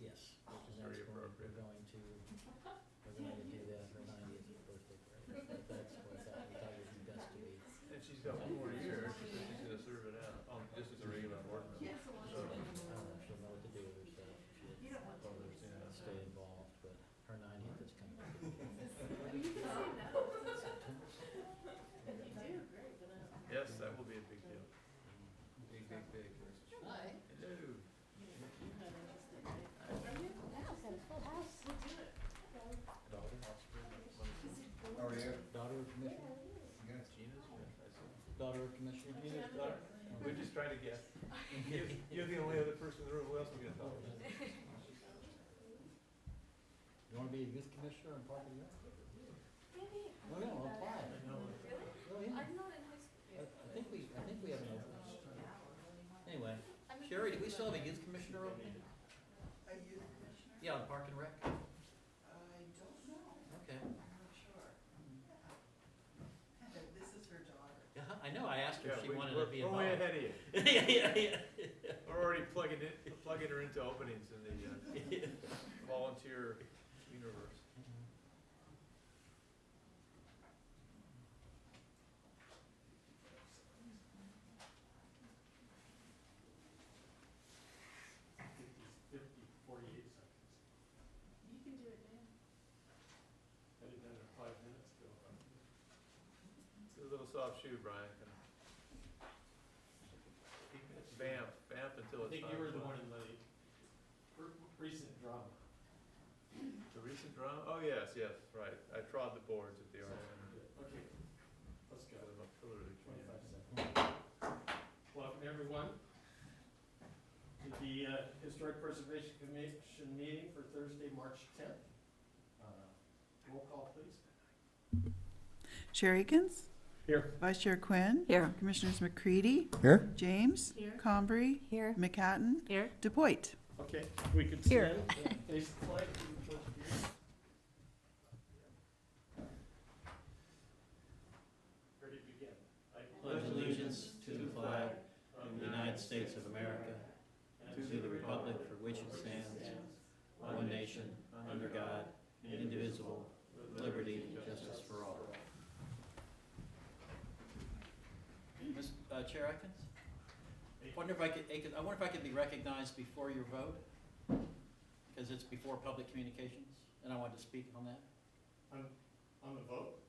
Yes, which is Very next one. appropriate. We're going to do that, her 90th birthday party. That's what I thought it would be best to be. And she's got one more year, she said she's gonna serve it out, just as a regular board member. So, I don't know if she'll know what to do with herself, if she'll others, yeah. stay involved, but her 90th is coming up. Yes, that will be a big deal. Big, big, big. Hi. Hello. Daughter of Commissioner? Gina's, I see. Daughter of Commissioner? Gina's daughter? We're just trying to guess. You're the only other person in the room, who else are we gonna talk about? You wanna be a youth commissioner in Park and Rec? Oh, yeah, well, apply. I know. Oh, yeah. I'm not in high school. I think we have an opening. Anyway, Sherry, do we still have a youth commissioner opening? A youth commissioner? Yeah, on Park and Rec? I don't know. Okay. I'm not sure. This is her daughter. Yeah, I know, I asked her if she wanted to be We're involved. way ahead of you. Yeah. We're already plugging her into openings in the volunteer universe. You can do it now. I did that in 5 minutes ago. It's a little soft shoe, Brian. Vamp until I it's think time. you were the one in the recent drama. The recent drama? Oh, yes, right. I trod the boards at the art center. Okay, let's go. I'm a pillar of the 25 community. seconds. Welcome, everyone, to the Historic Preservation Commission meeting for Thursday, March 10th. Roll call, please. Sherry Akins? Here. Vice Chair Quinn? Here. Commissioners McCready? Here. James? Here. Combry? Here. McHatton? Here. DePoit? Okay, we could Here. stand and face the flag. and pledge allegiance. Ready to begin. I Pledge allegiance to the flag of the United States of America, to the republic for which it stands, one nation, under God, indivisible, with liberty and justice for all. Chair Atkins? I wonder if I could be recognized before your vote, because it's before public communications, and I wanted to speak on that. On the vote?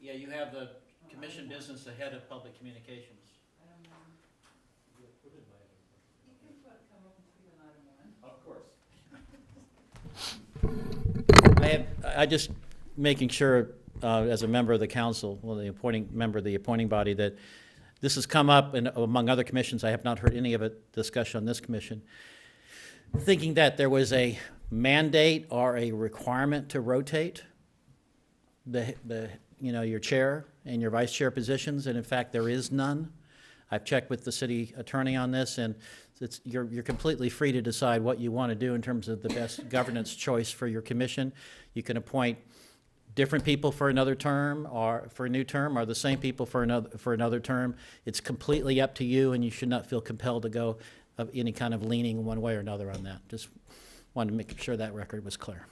Yeah, you have the commission business ahead of public communications. I don't know. What did You can come up and speak on item 1. Of course. I just making sure, as a member of the council, well, the appointing member of the appointing body, that this has come up, and among other commissions, I have not heard any of it discussion on this commission, thinking that there was a mandate or a requirement to rotate your chair and your vice chair positions, and in fact, there is none. I've checked with the city attorney on this, and you're completely free to decide what you want to do in terms of the best governance choice for your commission. You can appoint different people for another term, or for a new term, or the same people for another term. It's completely up to you, and you should not feel compelled to go of any kind of leaning one way or another on that. Just wanted to make sure that record was clear.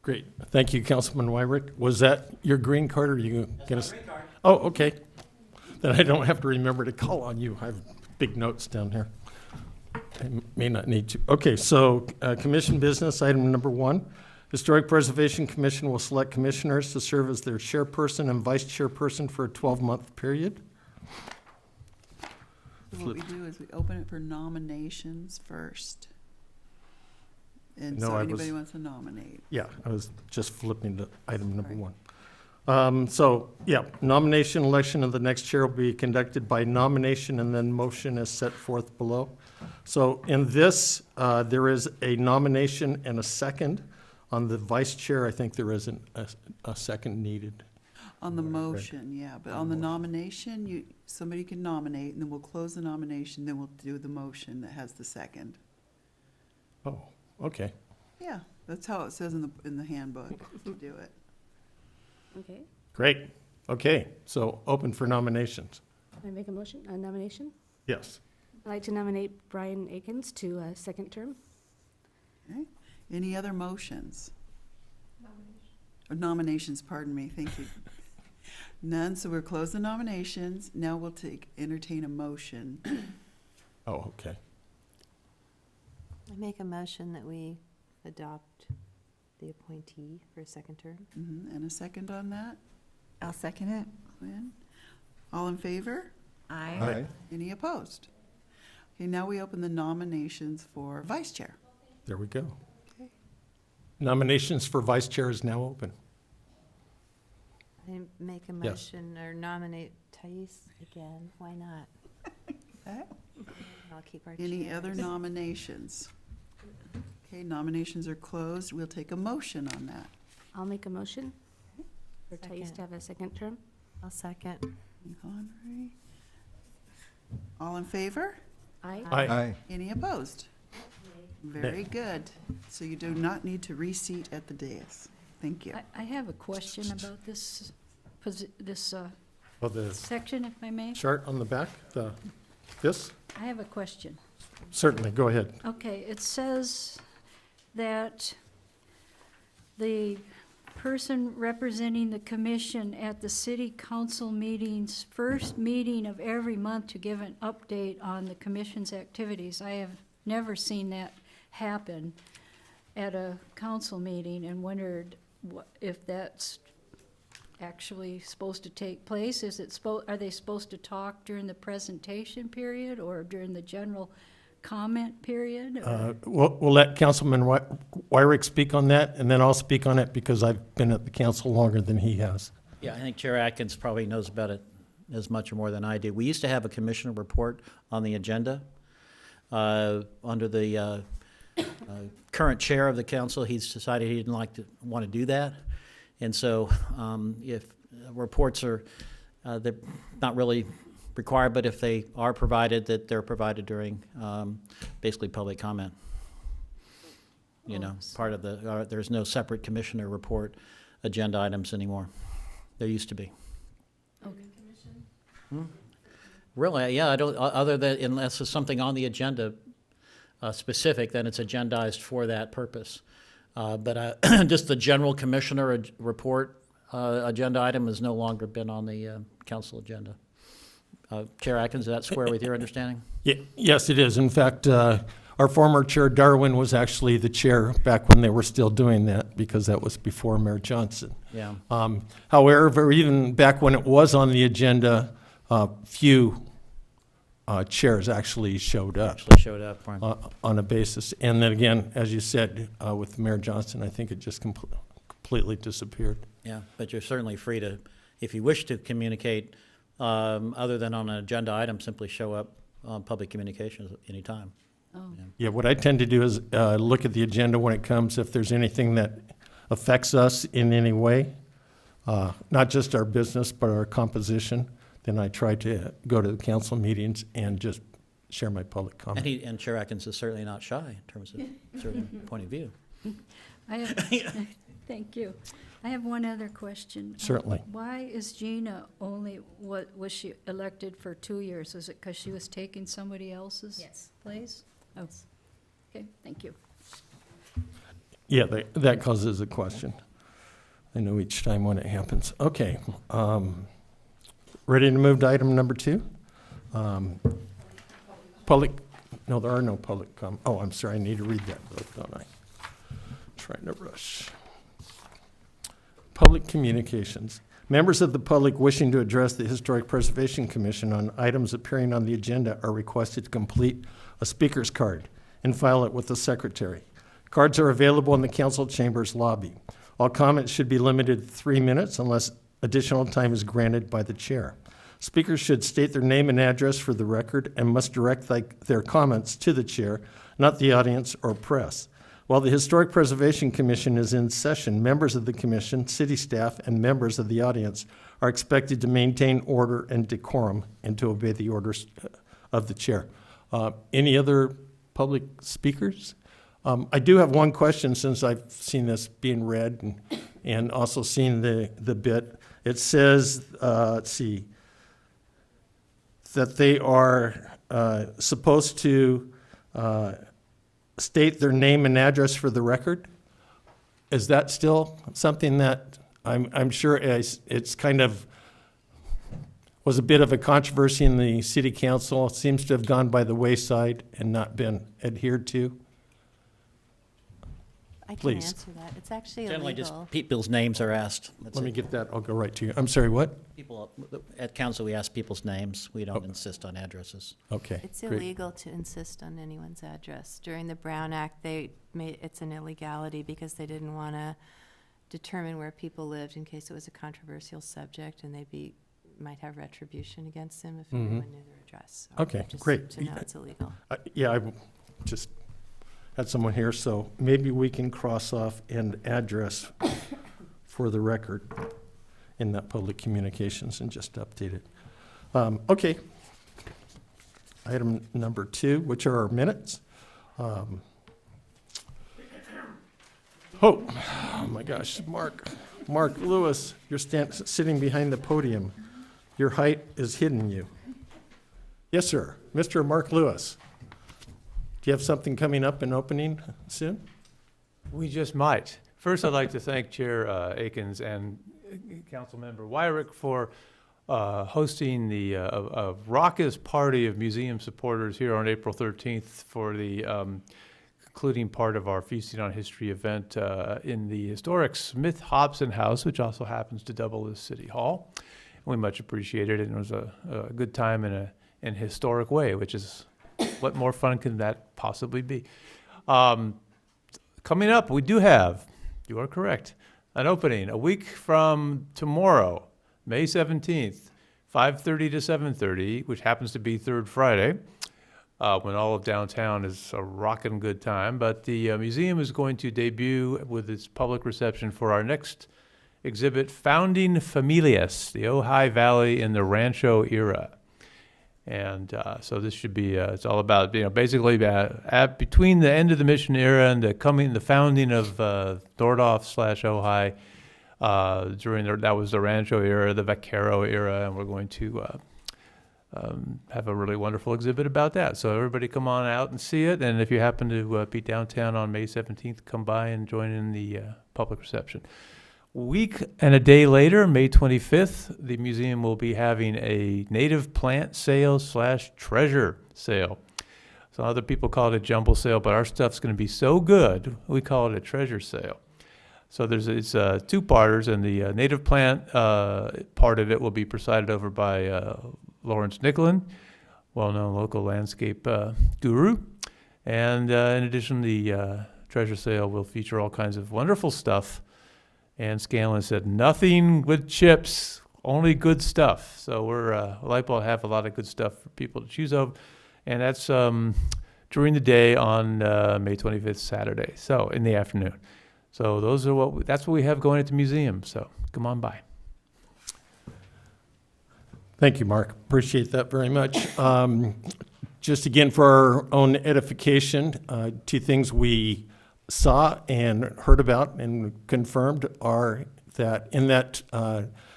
Great. Thank you, Councilman Wyrick. Was that your green card, or are you going to? green card. Oh, okay. Then I don't have to remember to call on you. I have big notes down here. I may not need to. Okay, so commission business, item number 1. Historic Preservation Commission will select commissioners to serve as their chairperson and vice chairperson for a 12-month period. So what we do is we open it for nominations first. And No, so I anybody was- wants to nominate. Yeah, I was just flipping to item number Right. 1. Nomination election of the next chair will be conducted by nomination and then motion as set forth below. So in this, there is a nomination and a second. On the vice chair, I think there isn't a second needed. On the Right. motion, yeah, but on the nomination, somebody can nominate, and then we'll close the nomination, then we'll do the motion that has the second. Oh, okay. Yeah, that's how it says in the handbook to do it. Okay. Great. Okay, so open for nominations. Can I make a nomination? Yes. I'd like to nominate Brian Akins to a second term. Okay. Any other motions? Nominations, pardon me, thank you. None, so we're closing nominations. Now we'll entertain a motion. Oh, okay. I make a motion that we adopt the appointee for a second term. And a second on that? I'll second it. Lynn? All in favor? Aye. Any opposed? Okay, now we open the nominations for vice chair. There we go. Nominations for vice chair is now open. I make a Yes. motion or nominate Thais again. Why not? Okay. I'll keep our Any other chairs. nominations? Okay, nominations are closed. We'll take a motion on that. I'll make a motion for Thais Second. to have a second term. I'll second. Henry. All in favor? Aye. Aye. Any opposed? Very good. So you do not need to reseat at the dais. Thank you. I have a question about this, this Oh, the section, if I may. chart on the back, this? I have a question. Certainly, go ahead. Okay, it says that the person representing the commission at the city council meetings, first meeting of every month to give an update on the commission's activities. I have never seen that happen at a council meeting and wondered if that's actually supposed to take place. Are they supposed to talk during the presentation period or during the general comment period? We'll let Councilman Wyrick speak on that, and then I'll speak on it because I've been at the council longer than he has. Yeah, I think Chair Atkins probably knows about it as much or more than I do. We used to have a commissioner report on the agenda. Under the current chair of the council, he's decided he didn't want to do that. And so if reports are they're not really required, but if they are provided, that they're provided during basically public comment. You know, part of there's no separate commissioner report agenda items anymore. There used to be. Okay. Really, yeah, I don't, other than, unless there's something on the agenda specific, then it's agendized for that purpose. But just the general commissioner report agenda item has no longer been on the council agenda. Chair Atkins, is that square with your understanding? Yes, it is. In fact, our former chair, Darwin, was actually the chair back when they were still doing that, because that was before Mayor Johnson. Yeah. However, even back when it was on the agenda, few chairs actually showed up Actually showed up for him. on a basis. And then again, as you said, with Mayor Johnson, I think it just completely disappeared. Yeah, but you're certainly free to, if you wish to communicate, other than on an agenda item, simply show up on public communications at any time. Oh, Yeah, what I tend to do is look at the agenda when it comes, if there's anything that affects us in any way, not just our business, but our composition, then I try to go to the council meetings and just share my public comment. And Chair Atkins is certainly not shy in terms of certain point of view. I have, thank you. I have one other question. Certainly. Why is Gina was she elected for 2 years? Is it because she was taking somebody else's Yes. place? Oh, okay, thank you. Yeah, that causes a question. I know each time when it happens. Okay. Ready to move to item number 2? Public, no, there are no public oh, I'm sorry, I need to read that book, don't I? Trying to rush. Public communications. Members of the public wishing to address the Historic Preservation Commission on items appearing on the agenda are requested to complete a speaker's card and file it with the secretary. Cards are available in the council chambers lobby. All comments should be limited to 3 minutes unless additional time is granted by the chair. Speakers should state their name and address for the record and must direct their comments to the chair, not the audience or press. While the Historic Preservation Commission is in session, members of the commission, city staff, and members of the audience are expected to maintain order and decorum and to obey the orders of the chair. Any other public speakers? I do have one question, since I've seen this being read and also seen the bit. It says, let's see, that they are supposed to state their name and address for the record. Is that still something that I'm sure it's kind of was a bit of a controversy in the city council. It seems to have gone by the wayside and not been adhered to. I can Please. answer that. It's actually Generally, illegal. just people's names are asked. That's Let me it. get that. I'll go right to you. I'm sorry, what? People, at council, we ask people's names. We don't insist on addresses. Okay. It's great. illegal to insist on anyone's address. During the Brown Act, they made, it's an illegality because they didn't want to determine where people lived in case it was a controversial subject, and might have retribution against them if everyone knew their address. So Okay, just great. to know it's illegal. Yeah, I just had someone here, so maybe we can cross off and address for the record in that public communications and just update it. Okay. Item number 2, which are our minutes. Oh my gosh, Mark Lewis, you're sitting behind the podium. Your height is hidden you. Yes, sir. Mr. Mark Lewis. Do you have something coming up and opening soon? We just might. First, I'd like to thank Chair Akins and Councilmember Wyrick for hosting a raucous party of museum supporters here on April 13th for the concluding part of our Feasting on History event in the historic Smith Hobson House, which also happens to double as City Hall. We much appreciated it, and it was a good time in a historic way, which is what more fun can that possibly be? Coming up, we do have, you are correct, an opening a week from tomorrow, May 17th, 5:30 to 7:30, which happens to be Third Friday, when all of downtown is a rockin' good time. But the museum is going to debut with its public reception for our next exhibit, Founding Familias, the Ojai Valley in the Rancho Era. And so this should be, it's all about, basically between the end of the Mission era and the founding of Nordhoff/Ojai, that was the Rancho era, the Vaquero era, and we're going to have a really wonderful exhibit about that. So everybody come on out and see it, and if you happen to be downtown on May 17th, come by and join in the public reception. Week and a day later, May 25th, the museum will be having a native plant sale / treasure sale. So other people call it a jumble sale, but our stuff's going to be so good, we call it a treasure sale. So it's two-parters, and the native plant part of it will be presided over by Lawrence Nicklin, well-known local landscape guru. And in addition, the treasure sale will feature all kinds of wonderful stuff. And Scanlon said, nothing with chips, only good stuff. So we're liable to have a lot of good stuff for people to choose of. And that's during the day on May 25th, Saturday, so in the afternoon. So that's what we have going at the museum. So come on by. Thank you, Mark. Appreciate that very much. Just again, for our own edification, 2 things we saw and heard about and confirmed are that in that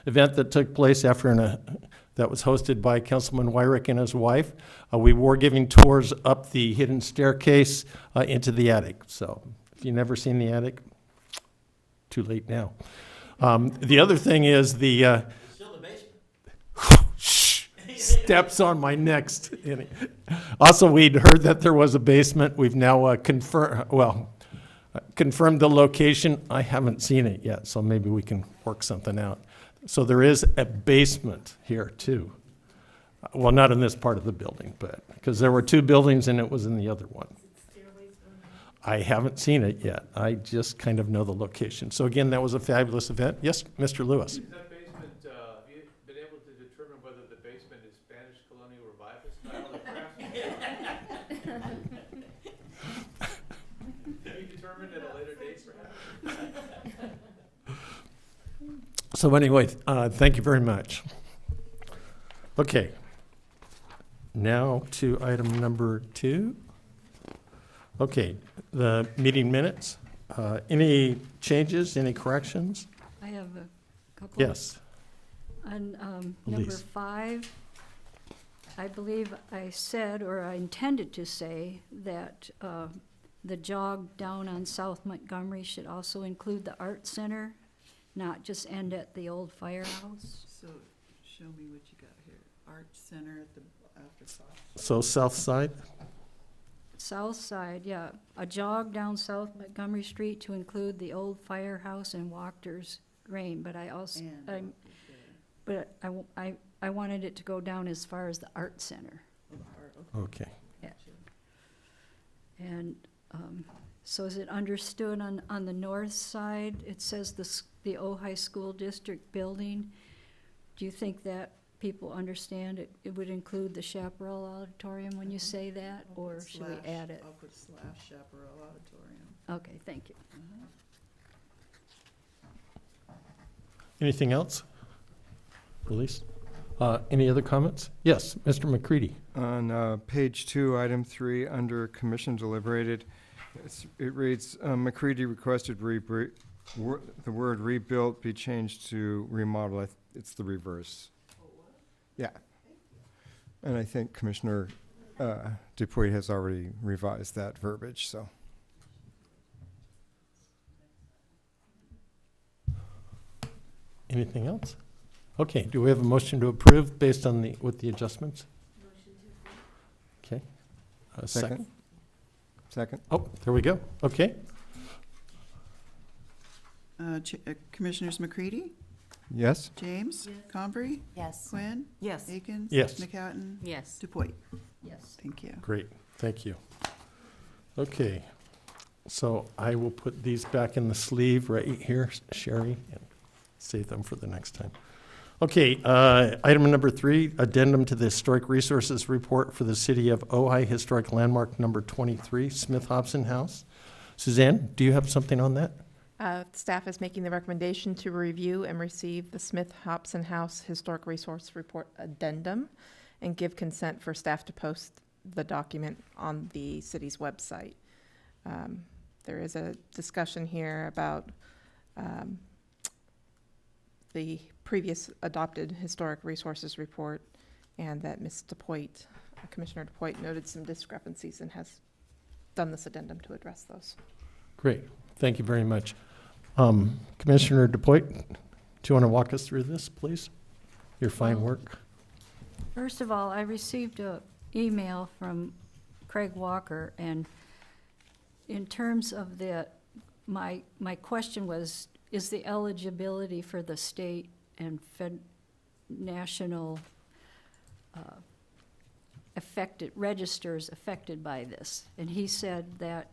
event that took place that was hosted by Councilman Wyrick and his wife, we were giving tours up the hidden staircase into the attic. So if you've never seen the attic, too late now. The other thing is the Still the basement. steps on my next. Also, we'd heard that there was a basement. We've now confirmed the location. I haven't seen it yet, so maybe we can work something out. So there is a basement here too. Well, not in this part of the building, but because there were 2 buildings and it was in the other one. I haven't seen it yet. I just kind of know the location. So again, that was a fabulous event. Yes, Mr. Lewis. Is that basement, have you been able to determine whether the basement is Spanish colonial revival style or craftsman? Can you determine at a later date, perhaps? So anyway, thank you very much. Okay. Now to item number 2. Okay, the meeting minutes. Any changes, any corrections? I have a couple. Yes. On number Please. 5, I believe I said, or I intended to say, that the jog down on South Montgomery should also include the art center, not just end at the old firehouse. So, show me what you got here. Art Center at the, after Fox. So south side? South side, yeah, a jog down South Montgomery Street to include the old firehouse and Wachters Grain, but I also, And, but I wanted it to go down as far as the art center. Okay. And, so is it understood on the north side, it says the Ojai School District building? Do you think that people understand it would include the Chaparral Auditorium when you say that, or should we add it? I'll put / Chaparral Auditorium. Okay, thank you. Anything else? Elise? Any other comments? Yes, Mr. McCready. On page 2, item 3, under commission deliberated, it reads, McCready requested the word rebuilt be changed to remodel. It's the reverse. Yeah. And I think Commissioner Dupuy has already revised that verbiage, so. Anything else? Okay, do we have a motion to approve based on with the adjustments? Okay. A second? Second? Oh, there we go. Okay. Commissioners McCready, Yes? James, Convery, Yes. Quinn, Yes. Akins? Yes. McCouten? Yes. Dupuy? Yes. Thank you. Great, thank you. Okay, so I will put these back in the sleeve right here, Sherry, and save them for the next time. Okay, item number 3, addendum to the Historic Resources Report for the City of Ojai Historic Landmark number 23, Smith Hobson House. Suzanne, do you have something on that? Staff is making the recommendation to review and receive the Smith Hobson House Historic Resource Report addendum and give consent for staff to post the document on the city's website. There is a discussion here about the previous adopted Historic Resources Report, and that Ms. DePoit, Commissioner DePoit, noted some discrepancies and has done this addendum to address those. Great, thank you very much. Commissioner DePoit, do you want to walk us through this, please? Your fine work. First of all, I received an email from Craig Walker, and in terms of that, my question was, is the eligibility for the state and national registers affected by this? And he said that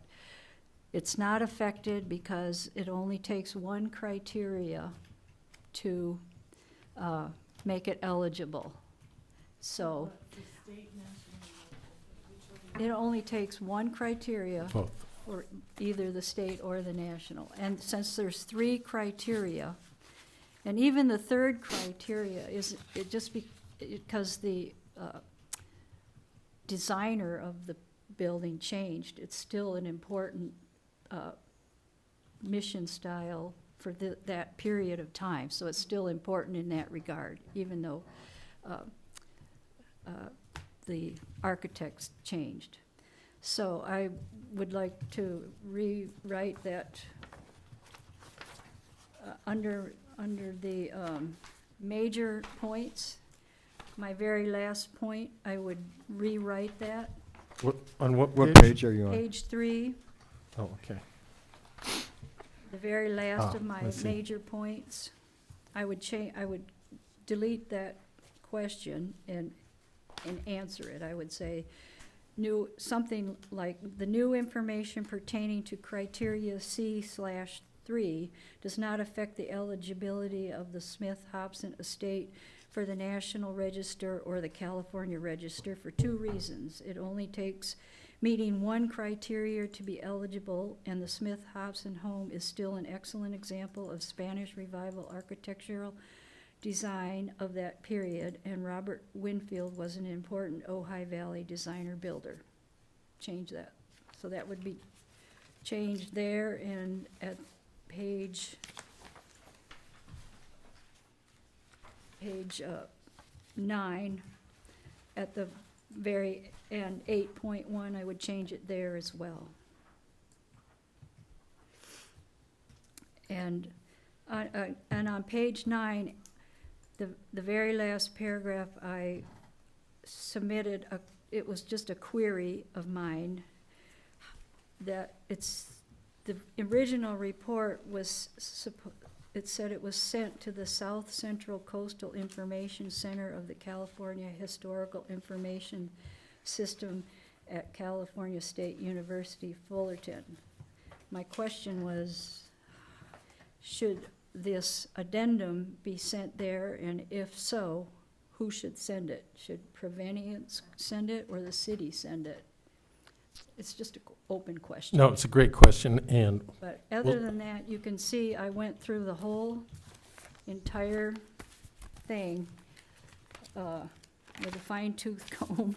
it's not affected because it only takes one criteria to make it eligible. So it only takes one criteria Both. for either the state or the national. And since there's 3 criteria, and even the third criteria is, it just because the designer of the building changed, it's still an important mission style for that period of time. So it's still important in that regard, even though the architects changed. So I would like to rewrite that under the major points. My very last point, I would rewrite that. On what What page? page are you on? Page 3, Oh, okay. the very last of my I see. major points. I would delete that question and answer it. I would say, something like, the new information pertaining to criteria C/3 does not affect the eligibility of the Smith Hobson estate for the National Register or the California Register for 2 reasons. It only takes meeting one criteria to be eligible, and the Smith Hobson home is still an excellent example of Spanish Revival architectural design of that period, and Robert Winfield was an important Ojai Valley designer builder. Change that. So that would be changed there, and at page 9, at the very end, 8.1, I would change it there as well. And on page 9, the very last paragraph, I submitted, it was just a query of mine, that the original report was, it said it was sent to the South Central Coastal Information Center of the California Historical Information System at California State University, Fullerton. My question was, should this addendum be sent there, and if so, who should send it? Should Prevenience send it or the city send it? It's just an open question. No, it's a great question, and But other than that, you can see I went through the whole entire thing with a fine-tooth comb,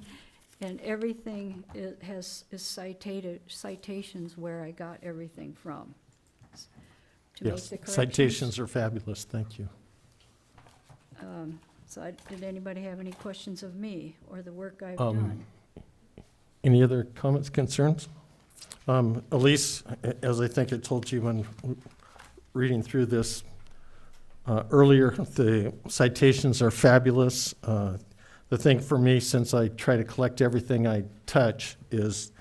and everything is citations where I got everything from. To make yes, the corrections. citations are fabulous, thank you. Did anybody have any questions of me or the work I've Um, done? Any other comments, concerns? Elise, as I think I told you when reading through this earlier, the citations are fabulous. The thing for me, since I try to collect everything I touch, is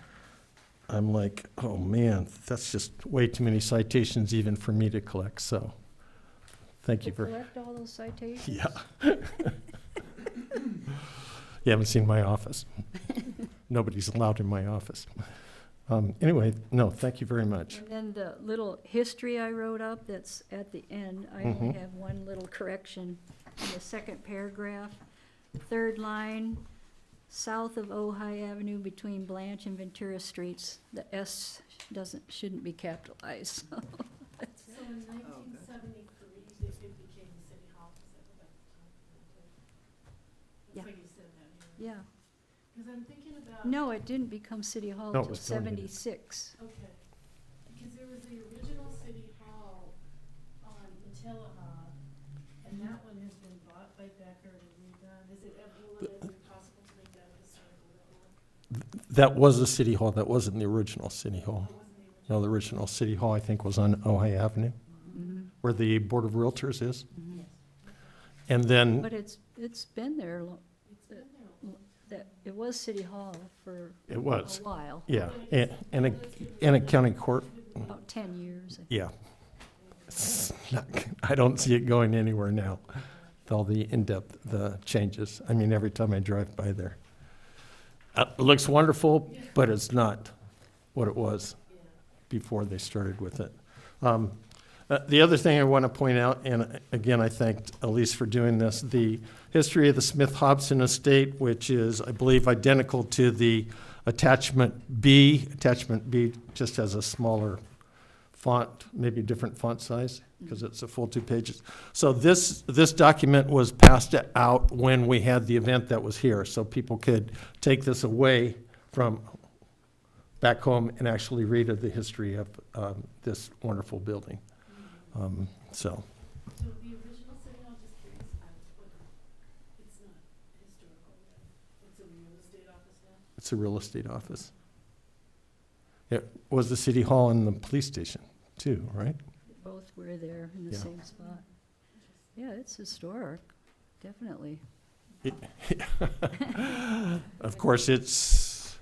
I'm like, oh man, that's just way too many citations even for me to collect, so thank you To for, collect all those citations? yeah. You haven't seen my office. Nobody's allowed in my office. Anyway, no, thank you very much. And then the little history I wrote up that's at the end, I only have one little correction. In the second paragraph, third line, south of Ojai Avenue between Blanche and Ventura Streets, the S shouldn't be capitalized. So in 1973, it became City Hall, is that what that's Yeah. what you said that here? Yeah. Because I'm thinking about. No, it didn't become City Hall No, it until was donated. 76. Okay, because there was the original City Hall on Matilaha, and that one has been bought by Becker and redone. Will it ever be possible to make that a historical building? That was a city hall, that wasn't the original city hall. No, the original city hall, I think, was on Ojai Avenue, where the Board of Realtors is. And then, But it's been there, It's been there a long that it was City Hall for it a was, while, yeah, and a county court, about 10 years. yeah. It's not- I don't see it going anywhere now, with all the in-depth, the changes. I mean, every time I drive by there. It looks wonderful, but it's not what it was before they started with it. The other thing I want to point out, and again, I thanked Elise for doing this, the history of the Smith-Hobson estate, which is, I believe, identical to the attachment B. Attachment B just has a smaller font, maybe a different font size, because it's a full 2 pages. So this document was passed out when we had the event that was here, so people could take this away from back home and actually read of the history of this wonderful building. So, So the original City Hall, just curious, it's not historical yet. It's a real estate office now? it's a real estate office. It was the city hall and the police station, too, right? Both were there in the Yeah. same spot. Yeah, it's historic, definitely. Of course, it's,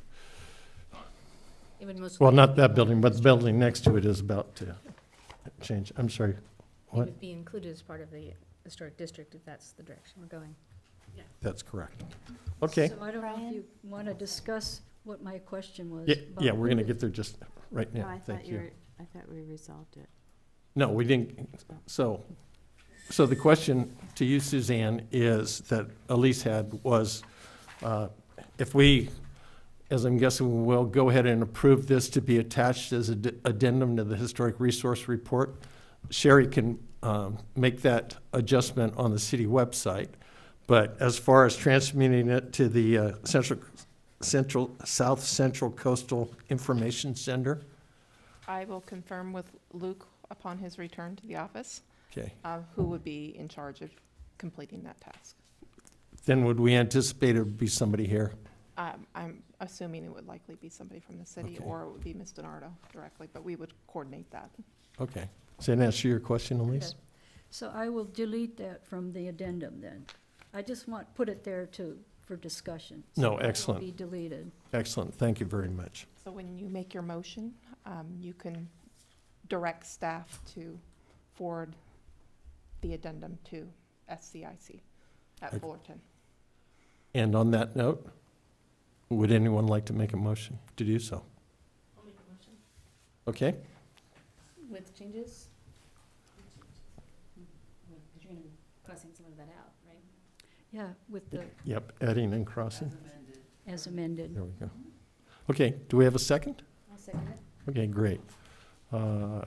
It would most well, likely not that be building, part but of the building next to it is about to change. I'm sorry, It what? would be included as part of the historic district if that's the direction we're going. That's correct. Okay. So I don't know if Brian? you want to discuss what my question was. Yeah, about yeah, we're going to who- get there just right No, now. I Thank thought you. I thought we resolved it. No, we didn't. So the question to you, Suzanne, is that Elise had was, if we, as I'm guessing we will, go ahead and approve this to be attached as an addendum to the Historic Resource Report, Sherry can make that adjustment on the city website. But as far as transmitting it to the South Central Coastal Information Center, I will confirm with Luke upon his return to the office, okay, who would be in charge of completing that task. then would we anticipate it would be somebody here? I'm assuming it would likely be somebody from the city, Okay. or it would be Ms. DiNardo directly, but we would coordinate that. Okay, Does that answer your question, Elise? So I will delete that from the addendum then. I just put it there for discussion. So No, that will excellent. be deleted. Excellent, thank you very much. So when you make your motion, you can direct staff to forward the addendum to SCIC at Okay. Fullerton. And on that note, would anyone like to make a motion to do so? I'll make a motion. Okay, With changes? Because you're gonna be crossing some of that out, right? Yeah, with the, yep, adding and crossing. as amended. There we go. Okay, do we have a second? I'll second it. Okay, great. Commissioners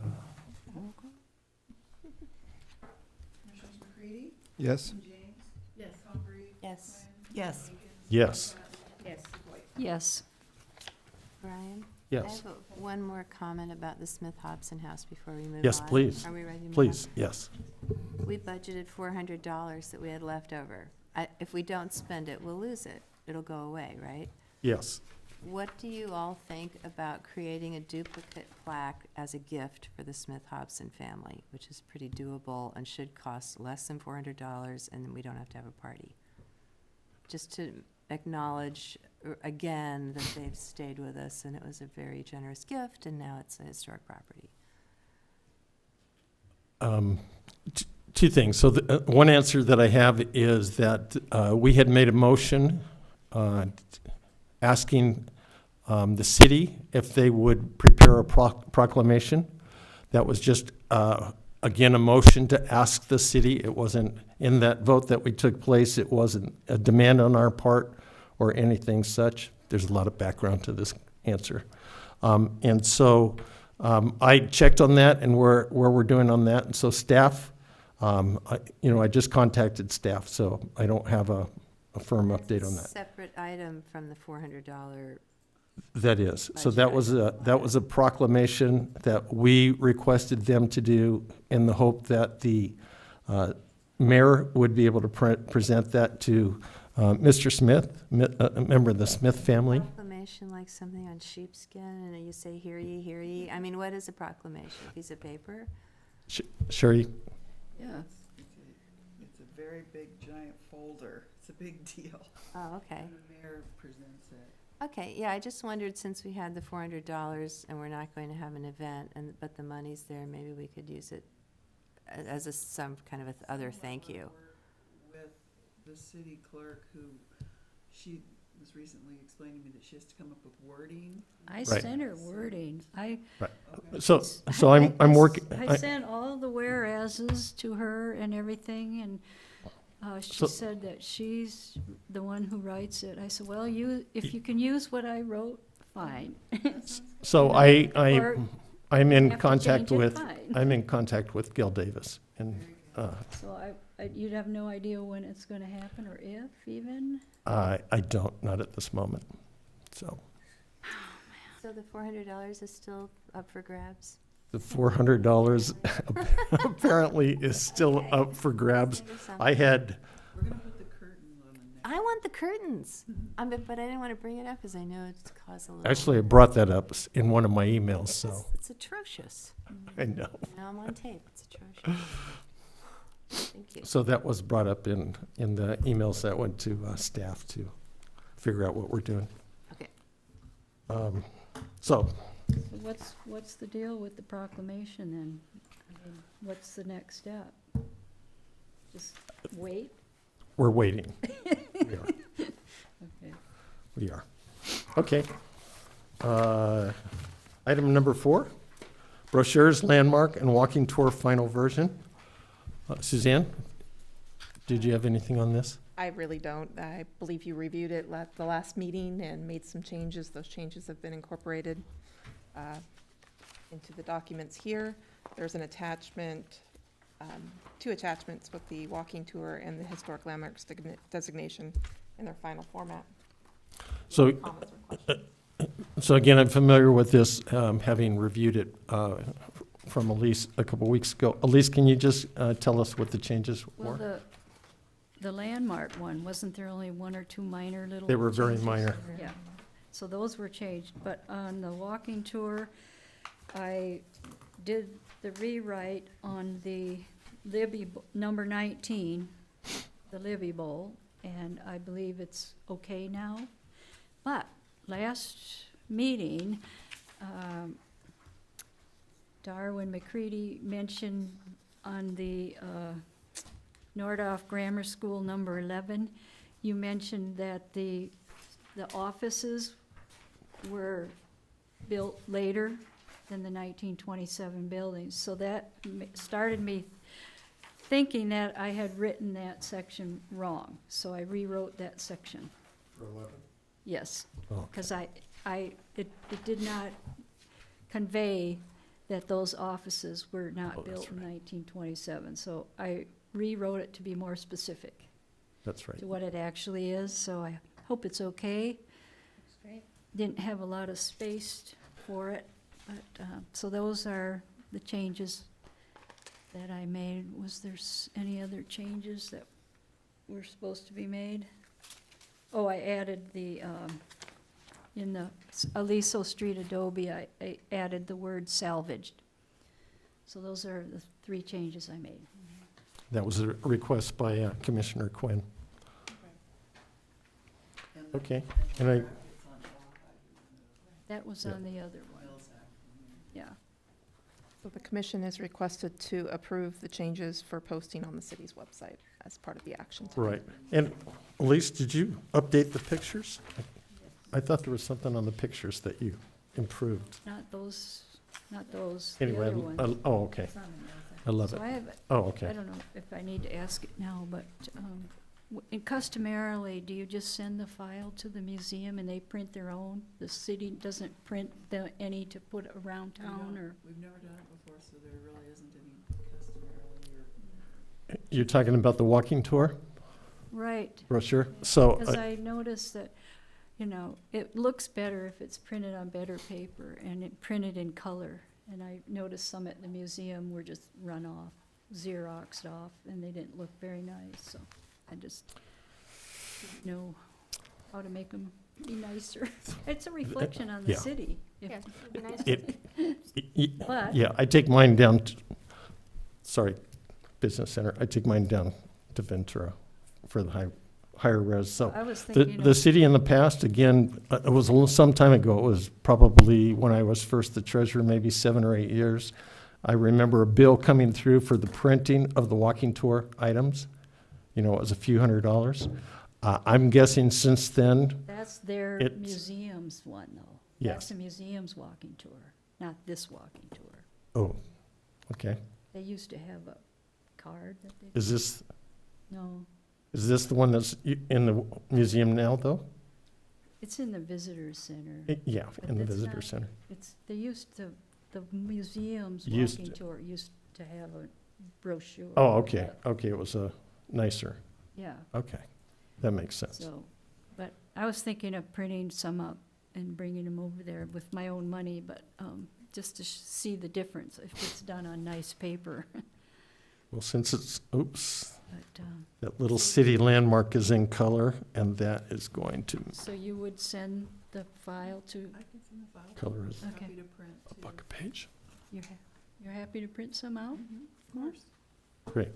McCready? Yes? James? Yes. Humphrey? Yes. Yes. Yes. Yes. Yes. Brian? I Yes, have one more comment about the Smith Hobson House before we move on. Yes, please. Are we ready to move on? please, yes. We budgeted $400 that we had left over. If we don't spend it, we'll lose it. It'll go away, right? Yes. What do you all think about creating a duplicate plaque as a gift for the Smith Hobson family, which is pretty doable and should cost less than $400, and then we don't have to have a party? Just to acknowledge again that they've stayed with us, and it was a very generous gift, and now it's a historic property. Two things. So one answer that I have is that we had made a motion asking the city if they would prepare a proclamation. That was just, again, a motion to ask the city. It wasn't, in that vote that we took place, it wasn't a demand on our part or anything such. There's a lot of background to this answer. And so I checked on that and where we're doing on that. And so staff, I just contacted staff, so I don't have a firm update on that. Separate item from the $400. That is. So that was a proclamation that we requested them to do in the hope that the mayor would be able to present that to Mr. Smith, a member of the Smith family. Proclamation like something on sheepskin, and you say, "Hear ye, hear ye." I mean, what is a proclamation? A piece of paper? Sherry? Yeah. It's a very big, giant folder. It's a big deal. Oh, okay. And the mayor presents it. Okay, yeah, I just wondered, since we had the $400 and we're not going to have an event, but the money's there, maybe we could use it as some kind of other thank you. With the city clerk who, she was recently explaining to me that she has to come up with wording. I Right. sent her wording. So I'm working. I sent all the whereases to her and everything, and she So- said that she's the one who writes it. I said, well, if you can use what I wrote, fine. So Or I'm in have to contact change it, with, fine. I'm in contact with Gil Davis, and So you'd have no idea when it's gonna happen, or if even? I don't, not at this moment. So So the $400 is still up for grabs? the $400 apparently is still up for grabs. I had, We're gonna put the curtain on the next. I want the curtains, but I didn't want to bring it up because I know it's caused a little. actually, I brought that up in one of my emails, so It's atrocious. I know. Now I'm on tape. It's atrocious. Thank you. So that was brought up in the emails that went to staff to figure out what we're doing. Okay. So, What's the deal with the proclamation then? I mean, what's the next step? Just wait? we're waiting. We are. Okay. We are. Okay. Item number 4, brochures, landmark, and walking tour final version. Suzanne, did you have anything on this? I really don't. I believe you reviewed it at the last meeting and made some changes. Those changes have been incorporated into the documents here. There's an attachment, 2 attachments with the walking tour and the historic landmarks designation in their final format. So, Comments or questions? so again, I'm familiar with this, having reviewed it from Elise a couple weeks ago. Elise, can you just tell us what the changes Well, were? the landmark one, wasn't there only 1 or 2 minor little? They were very changes? minor. Yeah, so those were changed, but on the walking tour, I did the rewrite on the Libby, number 19, the Libby Bowl, and I believe it's okay now. But last meeting, Darwin McCready mentioned on the Nordhoff Grammar School number 11, you mentioned that the offices were built later than the 1927 buildings. So that started me thinking that I had written that section wrong. So I rewrote that section. For 11? Yes, Oh. because it did not convey that those offices were not Oh, that's built in right. 1927. So I rewrote it to be more specific That's right. to what it actually is, so I hope it's okay. Looks great. Didn't have a lot of space for it, but, so those are the changes that I made. Was there any other changes that were supposed to be made? Oh, I added the, in the Aliso Street Adobe, I added the word salvaged. So those are the 3 changes I made. That was a request by Commissioner Quinn. And Okay, the and I- draft is on Ojai. That was Yeah. on the other one, Mills Act. yeah. So the commission is requested to approve the changes for posting on the city's website as part of the action tonight. Right. And Elise, did you update the pictures? I thought there was something on the pictures that you improved. Not those, the Anyway, other ones. oh, okay. I love So it. I have, Oh, I okay. don't know if I need to ask it now, but and customarily, do you just send the file to the museum and they print their own? The city doesn't print any to put around town, or? We've never done it before, so there really isn't any customarily or. You're talking about the walking tour Right, brochure? So, because I noticed that, it looks better if it's printed on better paper and it printed in color. And I noticed some at the museum were just run off, Xeroxed off, and they didn't look very nice, so I just didn't know how to make them be nicer. It's a reflection on the Yeah. city. if- Yeah, it'd be nice. But, yeah, I take mine down, sorry, Business Center, I take mine down to Ventura for the higher res, so. I was The, thinking the of, city in the past, again, it was some time ago, it was probably when I was first the treasurer, maybe 7 or 8 years. I remember a bill coming through for the printing of the walking tour items. It was a few $100s. I'm guessing since then, that's their it's- museum's one, though. Yes. That's the museum's walking tour, not this walking tour. oh, okay. They used to have a card that they, Is this no, the one that's in the museum now, though? it's in the visitor center. Yeah, But in the that's visitor not- center. They used to, the museum's Used walking to. tour used to have a brochure. Oh, okay, okay, it was a nicer, Yeah, okay, that makes sense. so, but I was thinking of printing some up and bringing them over there with my own money, but, just to see the difference if it's done on nice paper. Well, since it's, oops, But, that little city landmark is in color, and that is going to, so you would send the file to, I can send the file. color is Okay. Happy to print. a too. buck a page. you're happy to print some out? Of course. Great.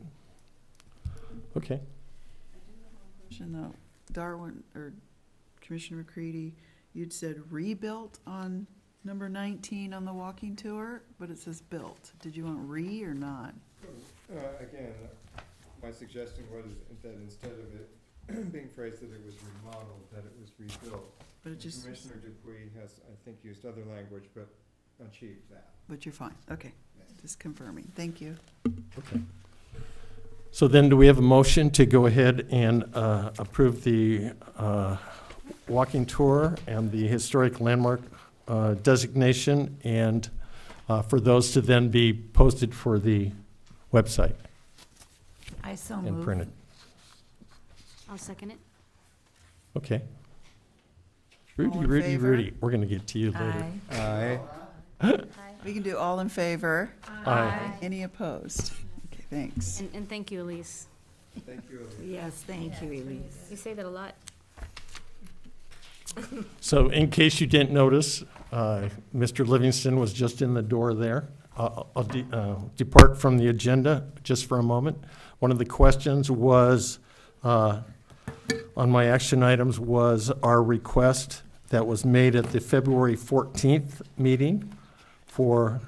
Okay. Question though, Darwin, or Commissioner McCready, you'd said rebuilt on number 19 on the walking tour, but it says built. Did you want re or not? Again, my suggestion was that instead of it being phrased that it was remodeled, that it was rebuilt. But it just, Commissioner Dupuy has, I think, used other language, but achieved that. but you're fine, okay, just confirming, thank you. Okay. So then do we have a motion to go ahead and approve the walking tour and the historic landmark designation, and for those to then be posted for the website I so and move. printed? I'll second it. Okay. All Rudy, in Rudy, favor? Rudy, we're gonna get to you later. Aye. Aye. We can do all in favor. Aye. Any opposed? Okay, thanks. And thank you, Elise. Thank you, Elise. Yes, thank you, Elise. You say that a lot. So in case you didn't notice, Mr. Livingston was just in the door there. depart from the agenda just for a moment. One of the questions was, on my action items, was our request that was made at the February 14th meeting for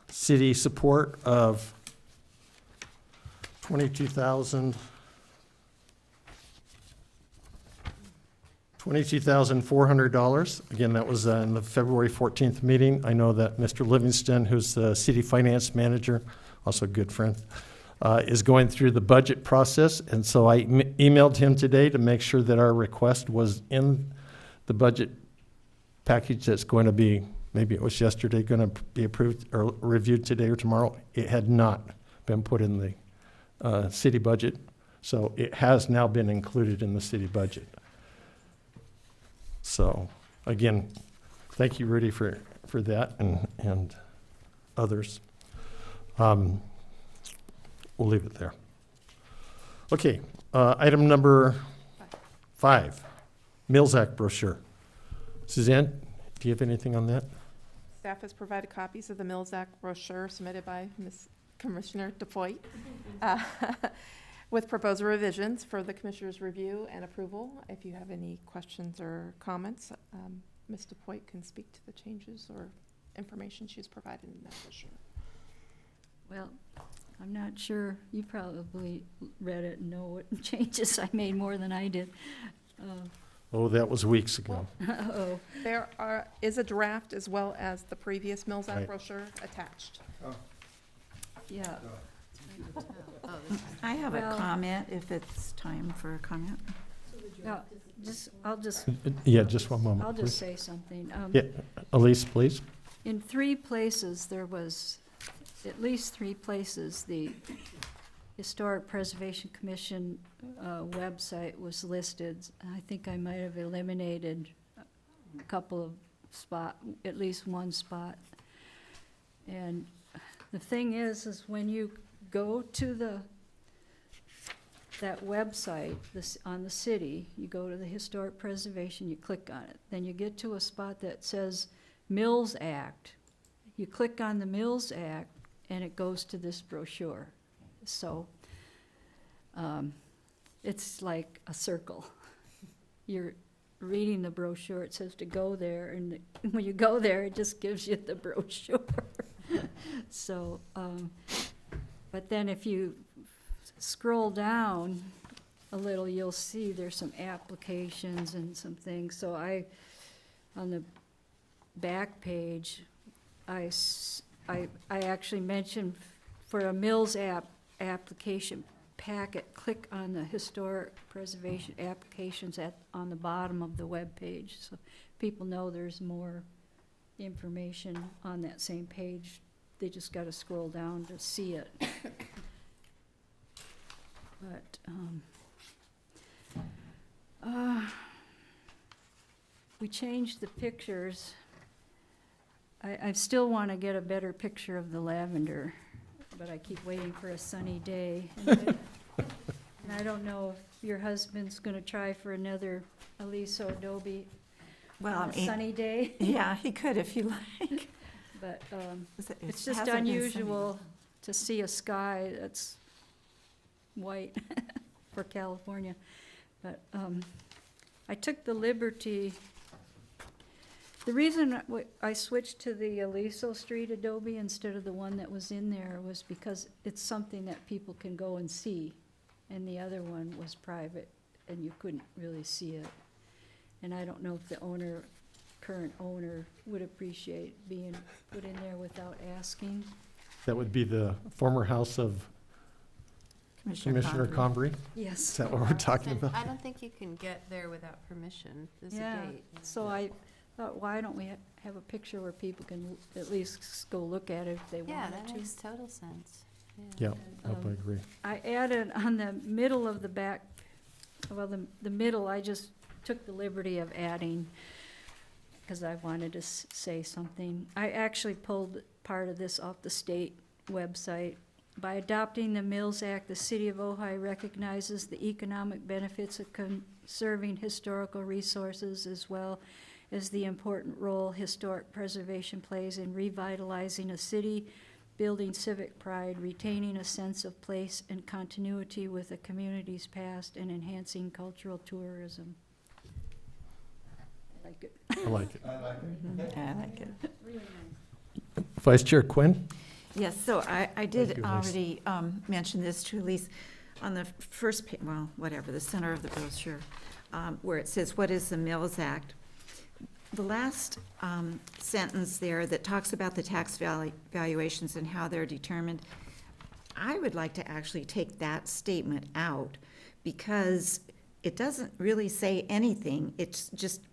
city support of $22,400. Again, that was in the February 14th meeting. I know that Mr. Livingston, who's the city finance manager, also a good friend, is going through the budget process. And so I emailed him today to make sure that our request was in the budget package that's going to be, maybe it was yesterday, going to be approved or reviewed today or tomorrow. It had not been put in the city budget, so it has now been included in the city budget. So, again, thank you, Rudy, for that and others. We'll leave it there. Okay, item number 5, Mills Act brochure. Suzanne, do you have anything on that? Staff has provided copies of the Mills Act brochure submitted by Ms. Commissioner DePoit with proposed revisions for the Commissioner's review and approval. If you have any questions or comments, Ms. DePoit can speak to the changes or information she's provided in that brochure. Well, I'm not sure, you probably read it and know what changes I made more than I did. Oh, that was weeks ago. Uh-oh. There is a draft as well as the previous Mills Act Right. brochure attached. Yeah. I have a Well- comment, if it's time for a comment. No, I'll just Yeah, just one moment, I'll please. just say something. Yeah, Elise, please. In 3 places, there was, at least 3 places, the Historic Preservation Commission website was listed. I think I might have eliminated a couple of at least one spot. And the thing is when you go to that website, on the city, you go to the Historic Preservation, you click on it. Then you get to a spot that says Mills Act. You click on the Mills Act, and it goes to this brochure. So it's like a circle. You're reading the brochure, it says to go there, and when you go there, it just gives you the brochure. So, but then if you scroll down a little, you'll see there's some applications and some things. So on the back page, I actually mentioned for a Mills application packet, click on the historic preservation applications on the bottom of the web page, so people know there's more information on that same page. They just got to scroll down to see it. But we changed the pictures. I still want to get a better picture of the lavender, but I keep waiting for a sunny day. And I don't know if your husband's going to try for another Aliso Adobe Well, on a sunny day, yeah, he could if you like. but It it's just hasn't been sunny. unusual to see a sky that's white for California. But I took the liberty, the reason I switched to the Aliso Street Adobe instead of the one that was in there was because it's something that people can go and see. And the other one was private, and you couldn't really see it. And I don't know if the current owner would appreciate being put in there without asking. That would be the former house of Commissioner Convery. Yes. Is that what we're talking about? I don't think you can get there without permission. There's a Yeah, gate. so I thought, why don't we have a picture where people can at least go look at it if they Yeah, wanted that to? makes total sense. Yeah, I Um, agree. I added on the middle of the back, well, the middle, I just took the liberty of adding, because I wanted to say something. I actually pulled part of this off the state website. By adopting the Mills Act, the city of Ojai recognizes the economic benefits of conserving historical resources as well as the important role historic preservation plays in revitalizing a city, building civic pride, retaining a sense of place and continuity with the community's past, and enhancing cultural tourism. I like it. I like it. I like it. Really nice. Vice Chair Quinn? Yes, so I Thank did you, Liz. already mention this to Elise on the first, well, whatever, the center of the brochure, where it says, what is the Mills Act? The last sentence there that talks about the tax valuations and how they're determined, I would like to actually take that statement out because it doesn't really say anything. It's just,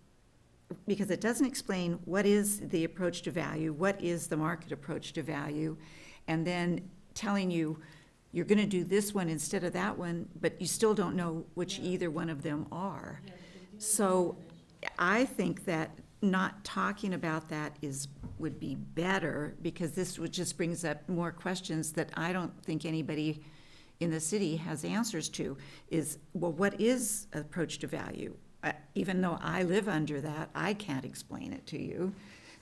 because it doesn't explain what is the approach to value, what is the market approach to value, and then telling you, you're gonna do this one instead of that one, but you still don't know which either one of them are. So I think that not talking about that would be better, because this just brings up more questions that I don't think anybody in the city has answers to, is, well, what is approach to value? Even though I live under that, I can't explain it to you.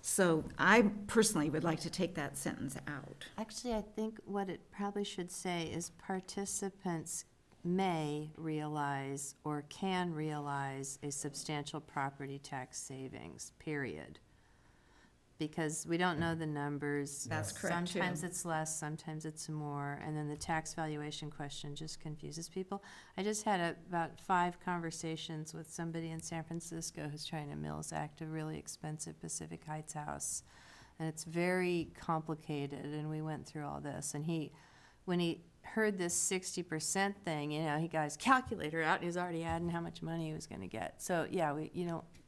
So I personally would like to take that sentence out. Actually, I think what it probably should say is participants may realize or can realize a substantial property tax savings, period. Because we don't know the numbers. That's correct, too. Sometimes it's less, sometimes it's more, and then the tax valuation question just confuses people. I just had about 5 conversations with somebody in San Francisco who's trying to Mills Act a really expensive Pacific Heights house. And it's very complicated, and we went through all this. And when he heard this 60% thing, he got his calculator out, and he was already adding how much money he was gonna get. So, yeah,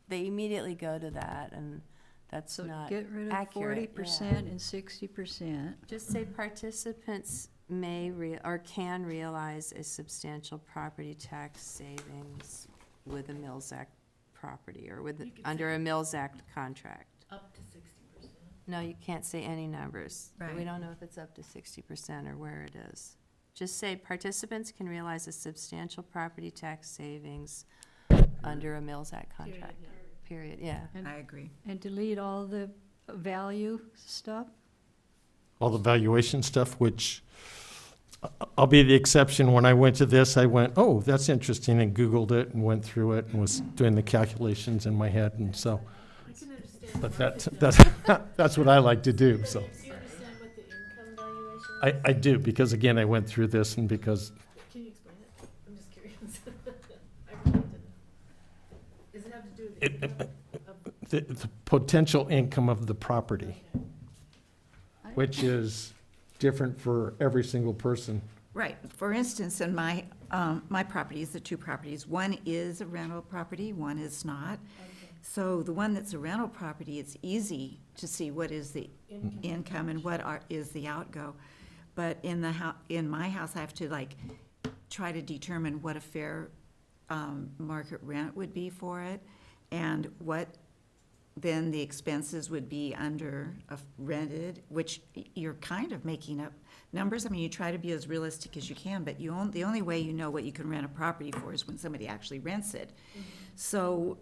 they immediately go to that, and that's So not get rid of accurate, 40% and 60%. Just say participants may or can realize a substantial property tax savings with a Mills Act property or with, You could under say- a Mills Act contract. Up to 60%. No, you can't say any numbers. We Right. don't know if it's up to 60% or where it is. Just say participants can realize a substantial property tax savings under a Mills Act contract. Period, yeah. I agree. And delete all the value stuff? All the valuation stuff, which I'll be the exception. When I went to this, I went, oh, that's interesting, and Googled it and went through it and was doing the calculations in my head, and so, I can understand. but why that's what I like to do, so. Do you understand what the income valuation is? I do, because again, I went through this and because, Can you explain it? I'm just curious. I really didn't. Does it have to do with the It- income of? the potential income of the property, I- which is different for every single person. Right. For instance, in my properties, the 2 properties, one is a rental property, one is not. So the one that's a rental property, it's easy to see what is the income and what is the outgo. But in my house, I have to try to determine what a fair market rent would be for it, and what then the expenses would be under a rented, which you're kind of making up numbers. I mean, you try to be as realistic as you can, but the only way you know what you can rent a property for is when somebody actually rents it. So,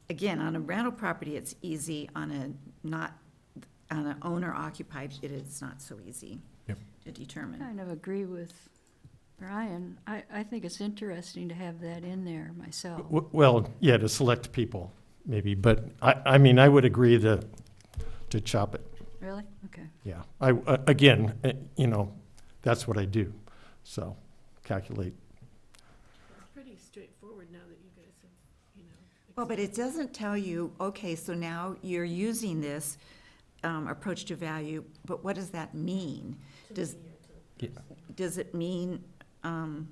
again, on a rental property, it's easy. On an owner occupied, it's not so easy Yep. to determine. Kind of agree with Brian. I think it's interesting to have that in there myself. Well, yeah, to select people, maybe, but I mean, I would agree to chop it, Really? Okay. yeah. Again, that's what I do, so, calculate. It's pretty straightforward now that you guys have, Well, but it doesn't tell you, okay, so now you're using this approach to value, but what does that mean? Does it mean, I'm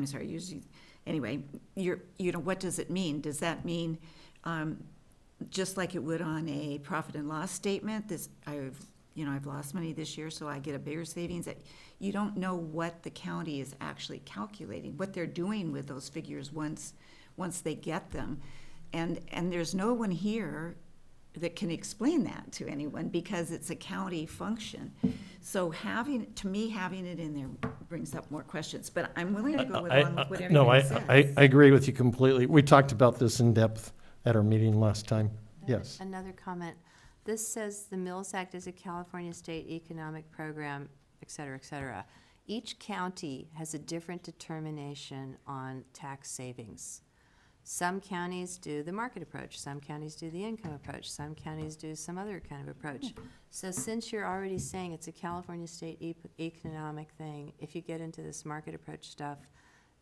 sorry, usually, anyway, what does it mean? Does that mean, just like it would on a profit and loss statement, I've lost money this year, so I get a bigger savings, that you don't know what the county is actually calculating, what they're doing with those figures once they get them. And there's no one here that can explain that to anyone, because it's a county function. So having it in there brings up more questions, but I'm willing to go along with what No, everybody says. I agree with you completely. We talked about this in depth at our meeting last time. Yes. Another comment. This says the Mills Act is a California state economic program, et cetera, et cetera. Each county has a different determination on tax savings. Some counties do the market approach, some counties do the income approach, some counties do some other kind of approach. So since you're already saying it's a California state economic thing, if you get into this market approach stuff,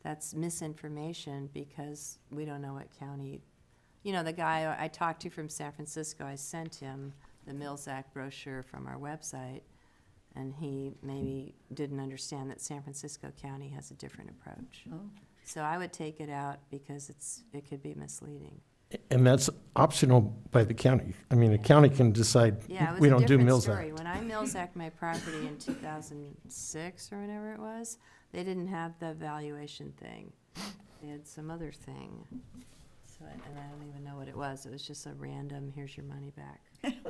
that's misinformation because we don't know what county. You know, the guy I talked to from San Francisco, I sent him the Mills Act brochure from our website, and he maybe didn't understand that San Francisco County has a different approach. Oh. So I would take it out because it could be misleading. And that's optional by the county. I mean, the county can decide, Yeah, it was we a don't do different Mills story. Act. When I Mills Act my property in 2006 or whenever it was, they didn't have the valuation thing. They had some other thing. So, and I don't even know what it was. It was just a random, here's your money back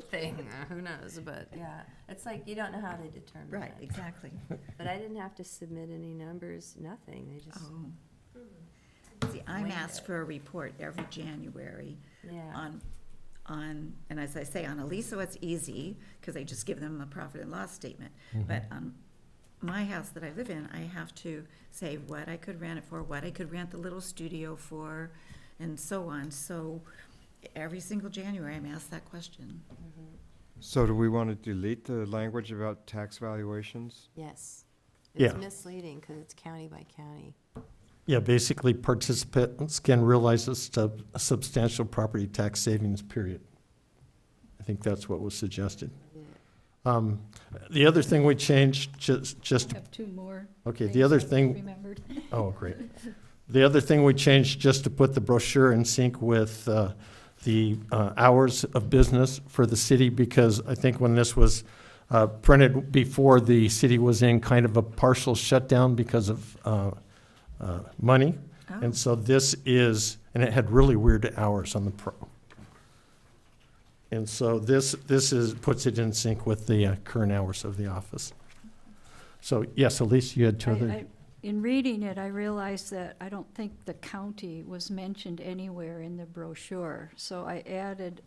thing. Who knows? But yeah, it's like you don't know how they determine Right, it. exactly. But I didn't have to submit any numbers, nothing. They just, Oh. See, I'm Winged asked it. for a report every January yeah. and as I say, on Aliso, it's easy, because I just give them a profit and loss statement. But on my house that I live in, I have to say what I could rent it for, what I could rent the little studio for, and so on. So every single January, I'm asked that question. So do we want to delete the language about tax valuations? Yes. Yeah. It's misleading because it's county by county. Yeah, basically participants can realize a substantial property tax savings, period. I think that's what was suggested. The other thing we changed, just, I have two more. okay, things the other I thing, remembered. oh, great. The other thing we changed, just to put the brochure in sync with the hours of business for the city, because I think when this was printed before, the city was in kind of a partial shutdown because of money. Oh. And so this is, and it had really weird hours on the pro. And so this puts it in sync with the current hours of the office. So, yes, Elise, you had two other. In reading it, I realized that I don't think the county was mentioned anywhere in the brochure. So I added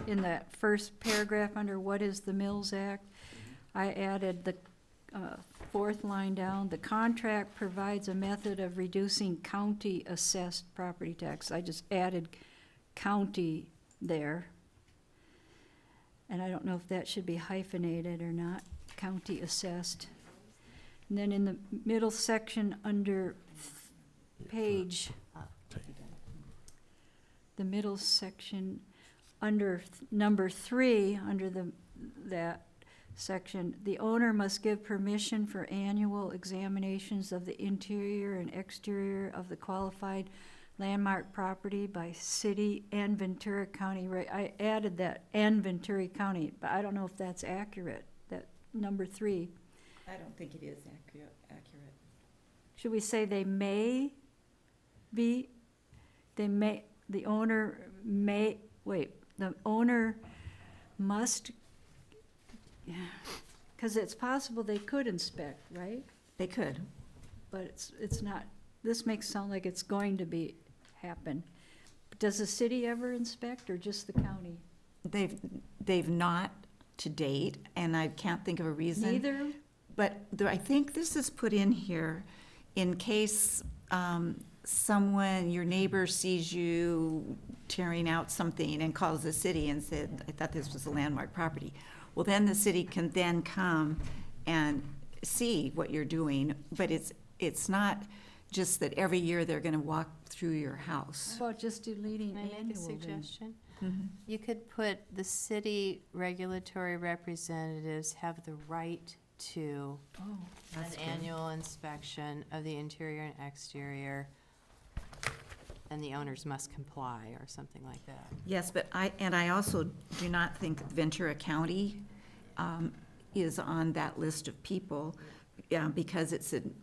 in that first paragraph under what is the Mills Act, I added the fourth line down, the contract provides a method of reducing county-assessed property tax. I just added county there. And I don't know if that should be hyphenated or not, county-assessed. And then in the middle section under page, the middle section under number 3, under that section, the owner must give permission for annual examinations of the interior and exterior of the qualified landmark property by city and Ventura County. I added that, and Ventura County, but I don't know if that's accurate, that number 3. I don't think it is accurate. Should we say the owner must, because it's possible they could inspect, right? They could. But it's not, this makes it sound like it's going to happen. Does the city ever inspect or just the county? They've not to date, and I can't think of a reason. Neither? But I think this is put in here in case someone, your neighbor sees you tearing out something and calls the city and said, I thought this was a landmark property. Well, then the city can then come and see what you're doing, but it's not just that every year they're gonna walk through your house. How about just deleting Can I make a annual then? suggestion? Mhm. You could put the city regulatory representatives have the right to Oh, an That's good. annual inspection of the interior and exterior, and the owners must comply, or something like that. Yes, but I also do not think Ventura County is on that list of people, because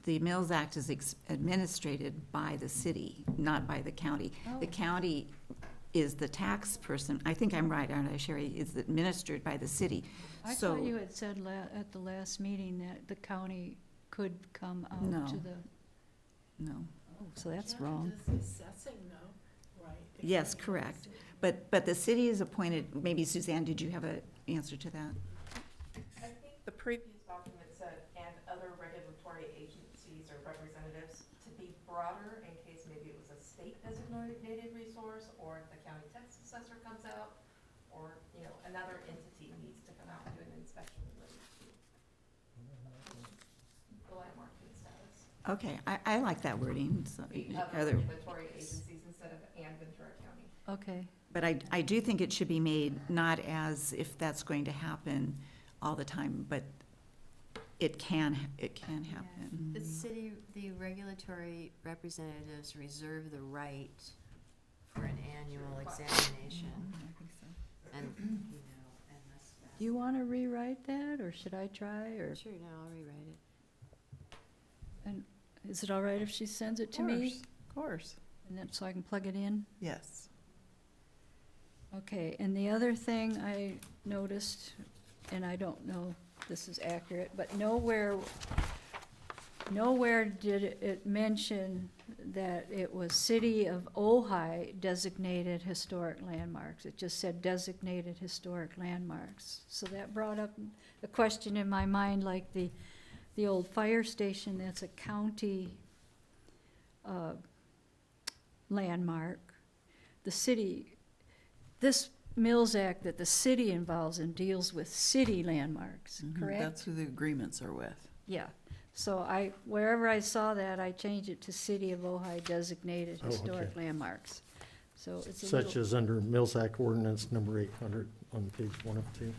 the Mills Act is administrated by the city, not by the county. The county is the tax person. I think I'm right, aren't I, Sherry? Is administered by the city. I So- thought you had said at the last meeting that the county could come No. out to the, No. oh, so that's wrong. Does the assessing though, right? The Yes, county correct. does. But the city is appointed, maybe Suzanne, did you have an answer to that? I think the previous document said, and other regulatory agencies or representatives, to be broader in case maybe it was a state designated resource, or if the county tax assessor comes out, or, you know, another entity needs to come out and do an inspection related to the landmarking status. Okay, I like that wording, so. The other- other regulatory agencies instead of and Ventura County. Okay, But I do think it should be made not as if that's going to happen all the time, but it can happen. The city, the regulatory representatives reserve the right for an annual examination. And, you know, unless. do you want to rewrite that, or should I try, or, Sure, no, I'll rewrite it. and is it all right if she sends it to me? Of course, And then, so I can plug it in? yes. Okay, and the other thing I noticed, and I don't know if this is accurate, but nowhere did it mention that it was City of Ojai designated historic landmarks. It just said designated historic landmarks. So that brought up a question in my mind, like the old fire station, that's a county landmark. The city, this Mills Act that the city involves in deals with city landmarks, correct? That's who the agreements are with. Yeah, so wherever I saw that, I changed it to City of Ojai designated Oh, okay. historic landmarks. So it's a Such little, as under Mills Act Ordinance number 800 on page 102.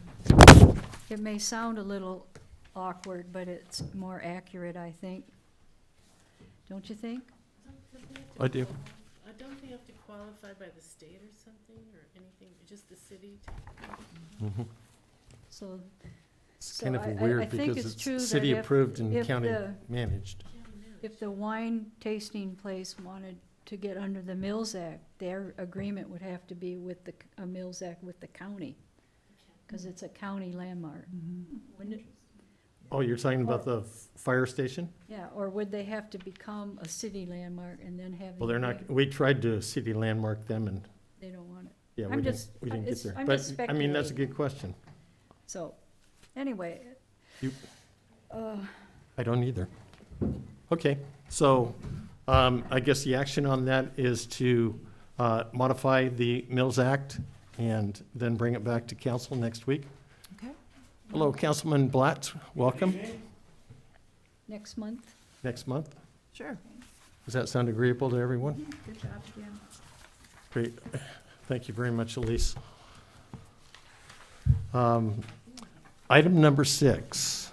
it may sound a little awkward, but it's more accurate, I think. Don't you think? I do. Don't they have to qualify by the state or something, or anything, just the city? Mhm. So, It's So kind of I weird think because it's true it's that city if- approved and if county the- managed. if the wine tasting place wanted to get under the Mills Act, their agreement would have to be with a Mills Act with the county, because it's a county landmark. Wouldn't it? Oh, you're talking about the fire station? Yeah, or would they have to become a city landmark and then have? the Well, they're not, agreement? we tried to city landmark them and, They don't want it. yeah, I'm we didn't, just- we didn't get it's- there. I'm But, just I mean, that's a speculating. good question. So, anyway. You- Uh, I don't either. Okay, so, I guess the action on that is to, modify the Mills Act and then bring it back to council next week. Okay. Hello, Councilman Blatt, welcome, next month. next month. Sure. Does that sound agreeable to everyone? Good job, Jim. Great. Thank you very much, Elise. Item number 6.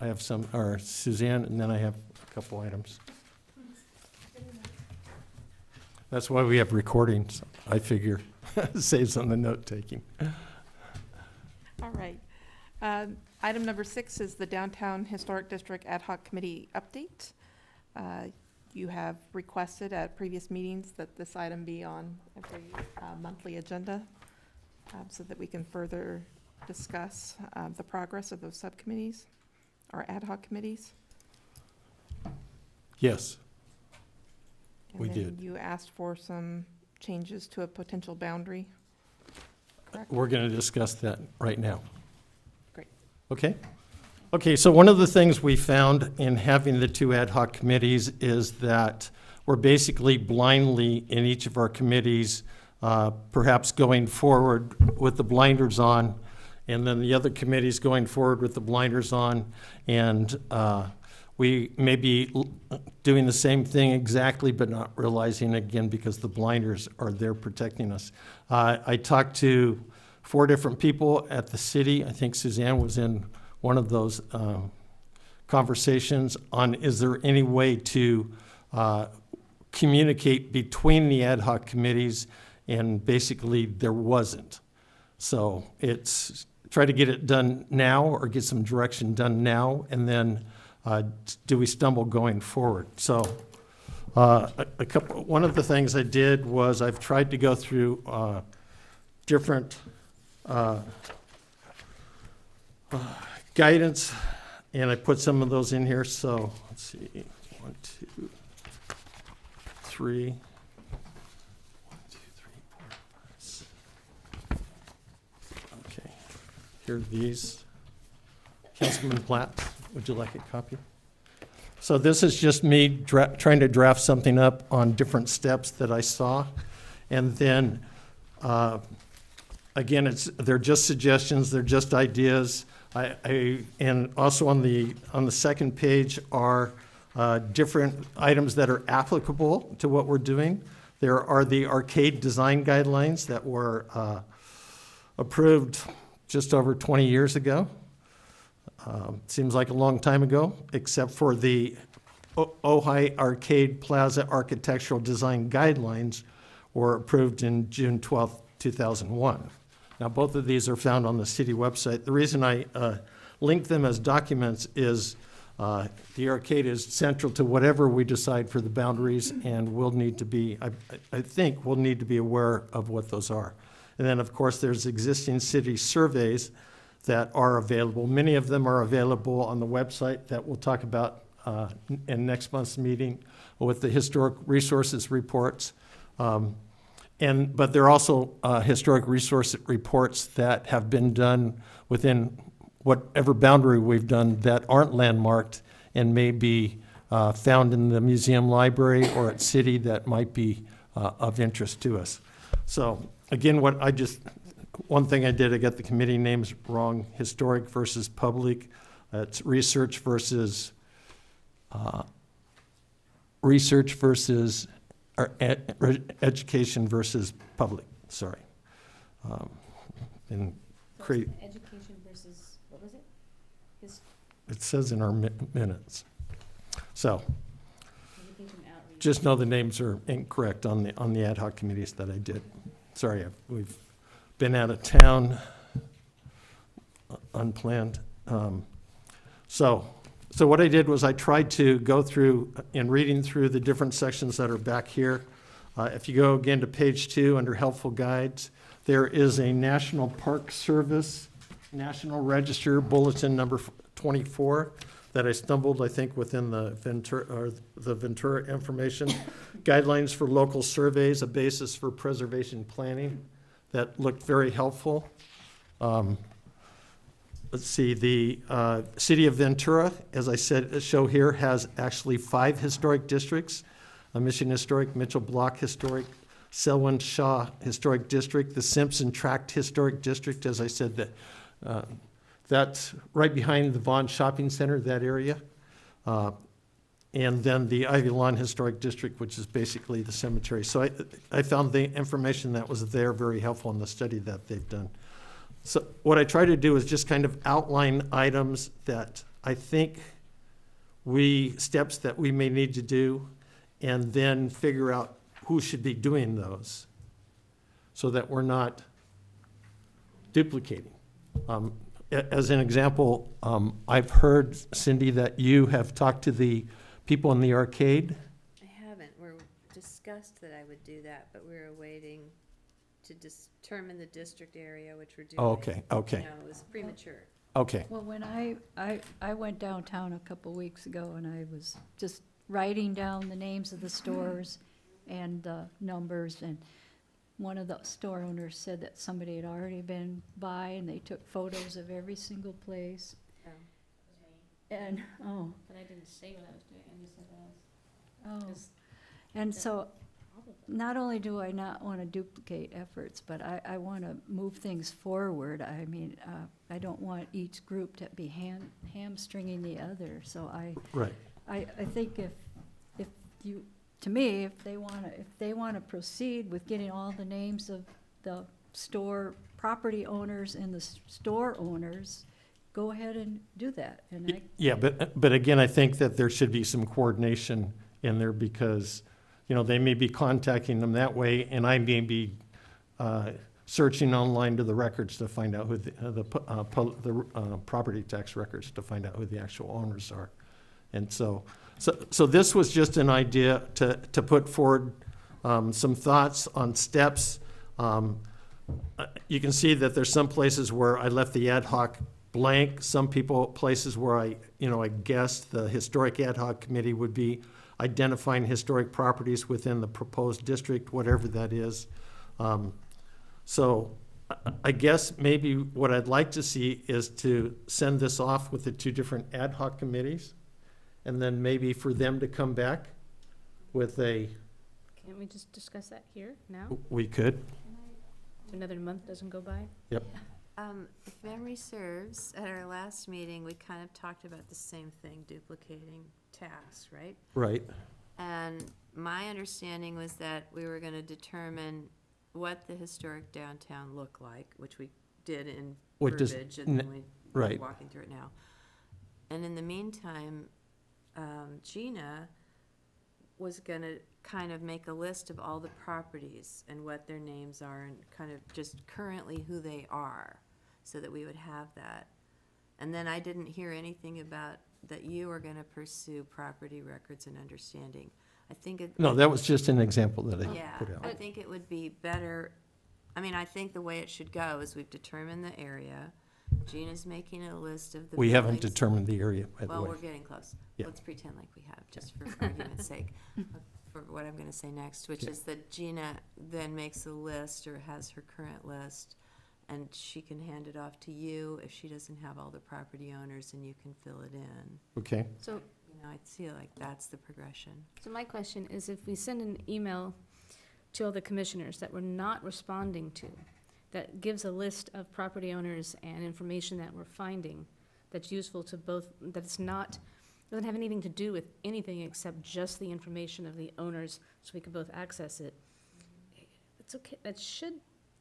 I have some, or Suzanne, and then I have a couple items. That's why we have recordings, I figure. Saves on the note-taking. All right. Item number 6 is the Downtown Historic District Ad Hoc Committee update. You have requested at previous meetings that this item be on every monthly agenda so that we can further discuss the progress of those subcommittees or ad hoc committees. Yes, And We then did. you asked for some changes to a potential boundary. Correct? we're going to discuss that right now. Great. Okay. Okay, so one of the things we found in having the 2 ad hoc committees is that we're basically blindly in each of our committees, perhaps going forward with the blinders on, and then the other committees going forward with the blinders on, and we may be doing the same thing exactly, but not realizing again because the blinders are there protecting us. I talked to 4 different people at the city. I think Suzanne was in one of those conversations on, is there any way to communicate between the ad hoc committees, and basically there wasn't. So it's try to get it done now or get some direction done now, and then do we stumble going forward? So one of the things I did was I've tried to go through different guidance, and I put some of those in here. So let's see, 1, 2, 3, Here are these. Councilman Platt, would you like a copy? So this is just me trying to draft something up on different steps that I saw. And then, again, they're just suggestions, they're just ideas. And also on the second page are different items that are applicable to what we're doing. There are the arcade design guidelines that were approved just over 20 years ago. Seems like a long time ago, except for the Ojai Arcade Plaza Architectural Design Guidelines were approved in June 12th, 2001. Now, both of these are found on the city website. The reason I link them as documents is the arcade is central to whatever we decide for the boundaries, and we'll need to be, I think we'll need to be aware of what those are. And then, of course, there's existing city surveys that are available. Many of them are available on the website that we'll talk about in next month's meeting with the historic resources reports. But there are also historic resource reports that have been done within whatever boundary we've done that aren't landmarked and may be found in the museum library or at city that might be of interest to us. So again, one thing I did, I got the committee names wrong, historic versus public. It's research versus or education versus public, sorry. And create, Education versus, what was it? it says in our minutes. So Education outreach. just know the names are incorrect on the ad hoc committees that I did. Sorry, we've been out of town, unplanned. So what I did was I tried to go through, in reading through the different sections that are back here. If you go again to page 2 under helpful guides, there is a National Park Service National Register Bulletin number 24 that I stumbled, I think, within the Ventura information. Guidelines for local surveys, a basis for preservation planning. That looked very helpful. Let's see, the city of Ventura, as I said, show here, has actually 5 historic districts. Mission Historic, Mitchell Block Historic, Selwyn Shaw Historic District, the Simpson Tract Historic District, as I said, that's right behind the Vaughn Shopping Center, that area. And then the Ivy Lawn Historic District, which is basically the cemetery. So I found the information that was there very helpful in the study that they've done. So what I try to do is just kind of outline items that I think steps that we may need to do, and then figure out who should be doing those so that we're not duplicating. As an example, I've heard, Cindy, that you have talked to the people in the arcade. I haven't. We're discussed that I would do that, but we're waiting to determine the district area, which we're doing. Oh, okay. You know, it was premature. Okay, Well, when I went downtown a couple weeks ago, and I was just writing down the names of the stores and the numbers, and one of the store owners said that somebody had already been by, and they took photos of every single place. Oh. And, But I didn't say what I was doing, I just said that I was. oh, 'cause and so probably- not only do I not want to duplicate efforts, but I want to move things forward. I mean, I don't want each group to be hamstringing the other. So right. I think if you, to me, if they want to proceed with getting all the names of the store property owners and the store owners, go ahead and do that. And Yeah, but again, I think that there should be some coordination in there because, you know, they may be contacting them that way, and I may be searching online to the records to find out who the property tax records to find out who the actual owners are. And so this was just an idea to put forward some thoughts on steps. You can see that there's some places where I left the ad hoc blank. Some places where I guessed the historic ad hoc committee would be identifying historic properties within the proposed district, whatever that is. So I guess maybe what I'd like to see is to send this off with the two different ad hoc committees, and then maybe for them to come back with a, Can't we just discuss that here, now? we could, So another month doesn't go by? If memory serves, at our last meeting, we kind of talked about the same thing, duplicating tasks, right? right, And my understanding was that we were gonna determine what the historic downtown looked like, which we did in What does verbiage, and then we're right. walking through it now. And in the meantime, Gina was gonna kind of make a list of all the properties and what their names are and kind of just currently who they are, so that we would have that. And then I didn't hear anything about that you were gonna pursue property records and understanding. I think it. No, that was just an example that I Yeah, put out. I think it would be better, I mean, I think the way it should go is we've determined the area. Gina's making a list of the We haven't buildings. determined the area, by the Well, way. we're getting close. Yeah. Let's pretend like we have, just for argument's sake, for what I'm gonna say next, which Okay. is that Gina then makes a list or has her current list, and she can hand it off to you if she doesn't have all the property owners, and you can fill it in. Okay, So, You know, I'd feel like that's the progression. so my question is, if we send an email to all the commissioners that we're not responding to, that gives a list of property owners and information that we're finding that's useful to both, that it's not, doesn't have anything to do with anything except just the information of the owners, so we can both access it. It's okay, that should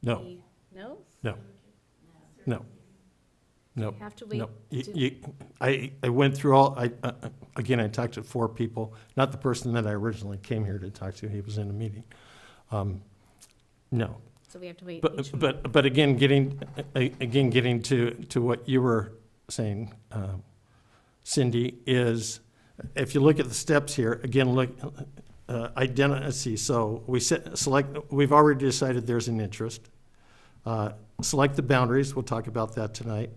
no, be, no? no, no, no. We have to wait. No, to- I went through all, again, I talked to 4 people, not the person that I originally came here to talk to, he was in a meeting. No, So we have to wait each month. but again, getting to what you were saying, Cindy, is, if you look at the steps here, again, look, identity, so we've already decided there's an interest. Select the boundaries, we'll talk about that tonight.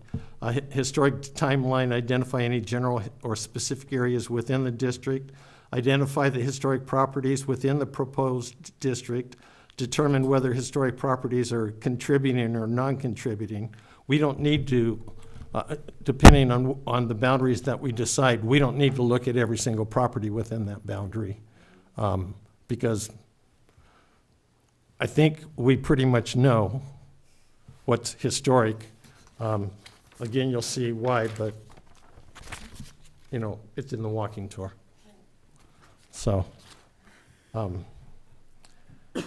Historic timeline, identify any general or specific areas within the district. Identify the historic properties within the proposed district. Determine whether historic properties are contributing or non-contributing. We don't need to, depending on the boundaries that we decide, we don't need to look at every single property within that boundary. Because I think we pretty much know what's historic. Again, you'll see why, but, you know, it's in the walking tour. So, But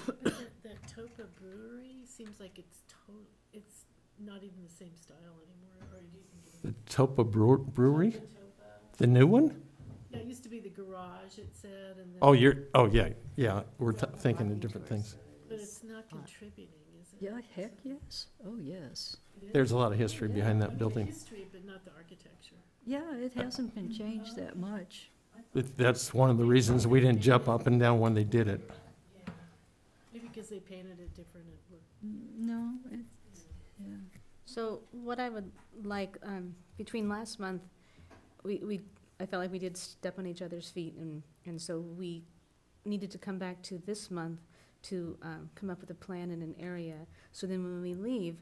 that Topa Brewery seems like it's not even the same style anymore, or do you think the Topa Brewery, it's Topa? the new one? Yeah, it used to be the garage, it said, and then. Oh, yeah, we're thinking of different things. But it's not contributing, is it? Yeah, heck, yes. Oh, yes. It is? There's a lot of history behind that The building. history, but not the architecture. Yeah, it hasn't been changed that much. That's one of the reasons we didn't jump up and down when they did it. Yeah. Maybe because they painted it different, it looked. No, it's, yeah. So what I would like, between last month, I felt like we did step on each other's feet, and so we needed to come back to this month to come up with a plan in an area. So then when we leave,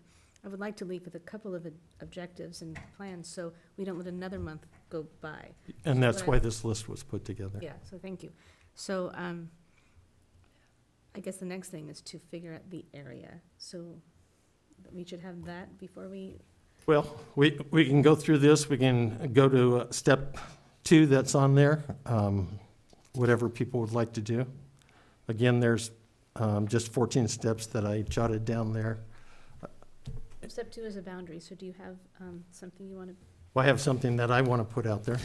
I would like to leave with a couple of objectives and plans, so we don't let another month go by. And that's why this list was put together. Yeah, so thank you. So, I guess the next thing is to figure out the area, so we should have that before we, Well, we can go through this, we can go to step 2 that's on there, whatever people would like to do. Again, there's just 14 steps that I jotted down there. step 2 is a boundary, so do you have something you want to, Well, I have something that I want to put out there.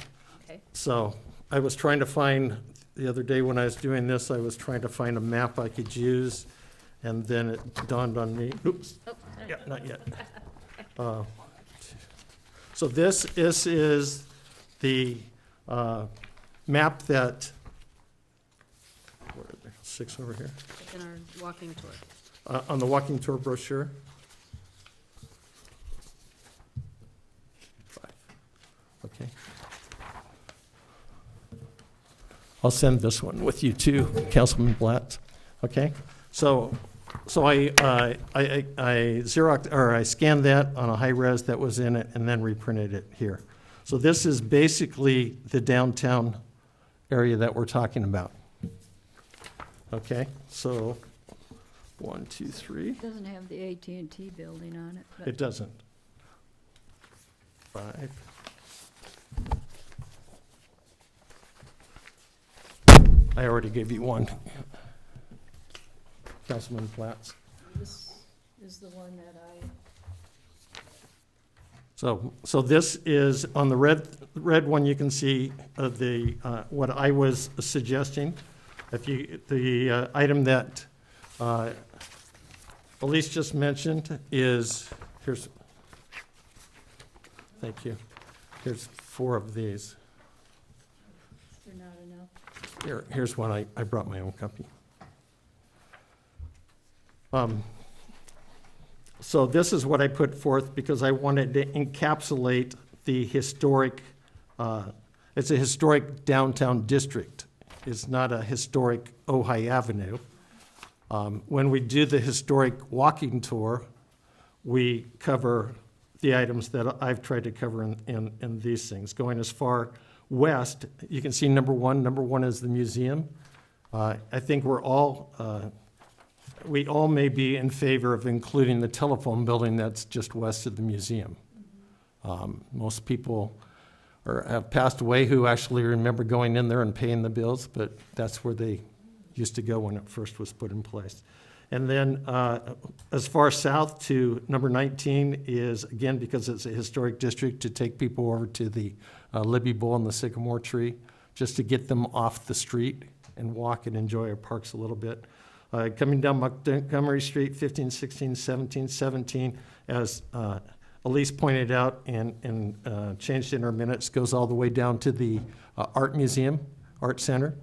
okay? So I was trying to find, the other day when I was doing this, I was trying to find a map I could use, and then it dawned on me, oops, Oh, sorry. yeah, not yet. So this is the map that, where are they? 6 over here, In our walking tour. on the walking tour brochure. 5, okay. I'll send this one with you too, Councilman Blatt, okay? So So I Xerox, or I scanned that on a high res that was in it and then reprinted it here. So this is basically the downtown area that we're talking about. Okay, so 1, 2, 3. It doesn't have the AT&T building on it, but It doesn't. 5. I already gave you one. Councilman Platts. this is the one that So this is, on the red one, you can see what I was suggesting. If you, the item that Elise just mentioned is, thank you. Here's 4 of these. they're not enough. Here's one, I brought my own copy. So this is what I put forth because I wanted to encapsulate the historic, it's a historic downtown district. It's not a historic Ojai Avenue. When we do the historic walking tour, we cover the items that I've tried to cover in these things. Going as far west, you can see number one. Number one is the museum. I think we all may be in favor of including the telephone building that's just west of the museum. Most people have passed away who actually remember going in there and paying the bills, but that's where they used to go when it first was put in place. And then as far south to number 19 is, again, because it's a historic district, to take people over to the Libby Bowl and the Sycamore Tree, just to get them off the street and walk and enjoy our parks a little bit. Coming down Montgomery Street, 15, 16, 17, 17, as Elise pointed out and changed in her minutes, goes all the way down to the Art Museum, Art Center.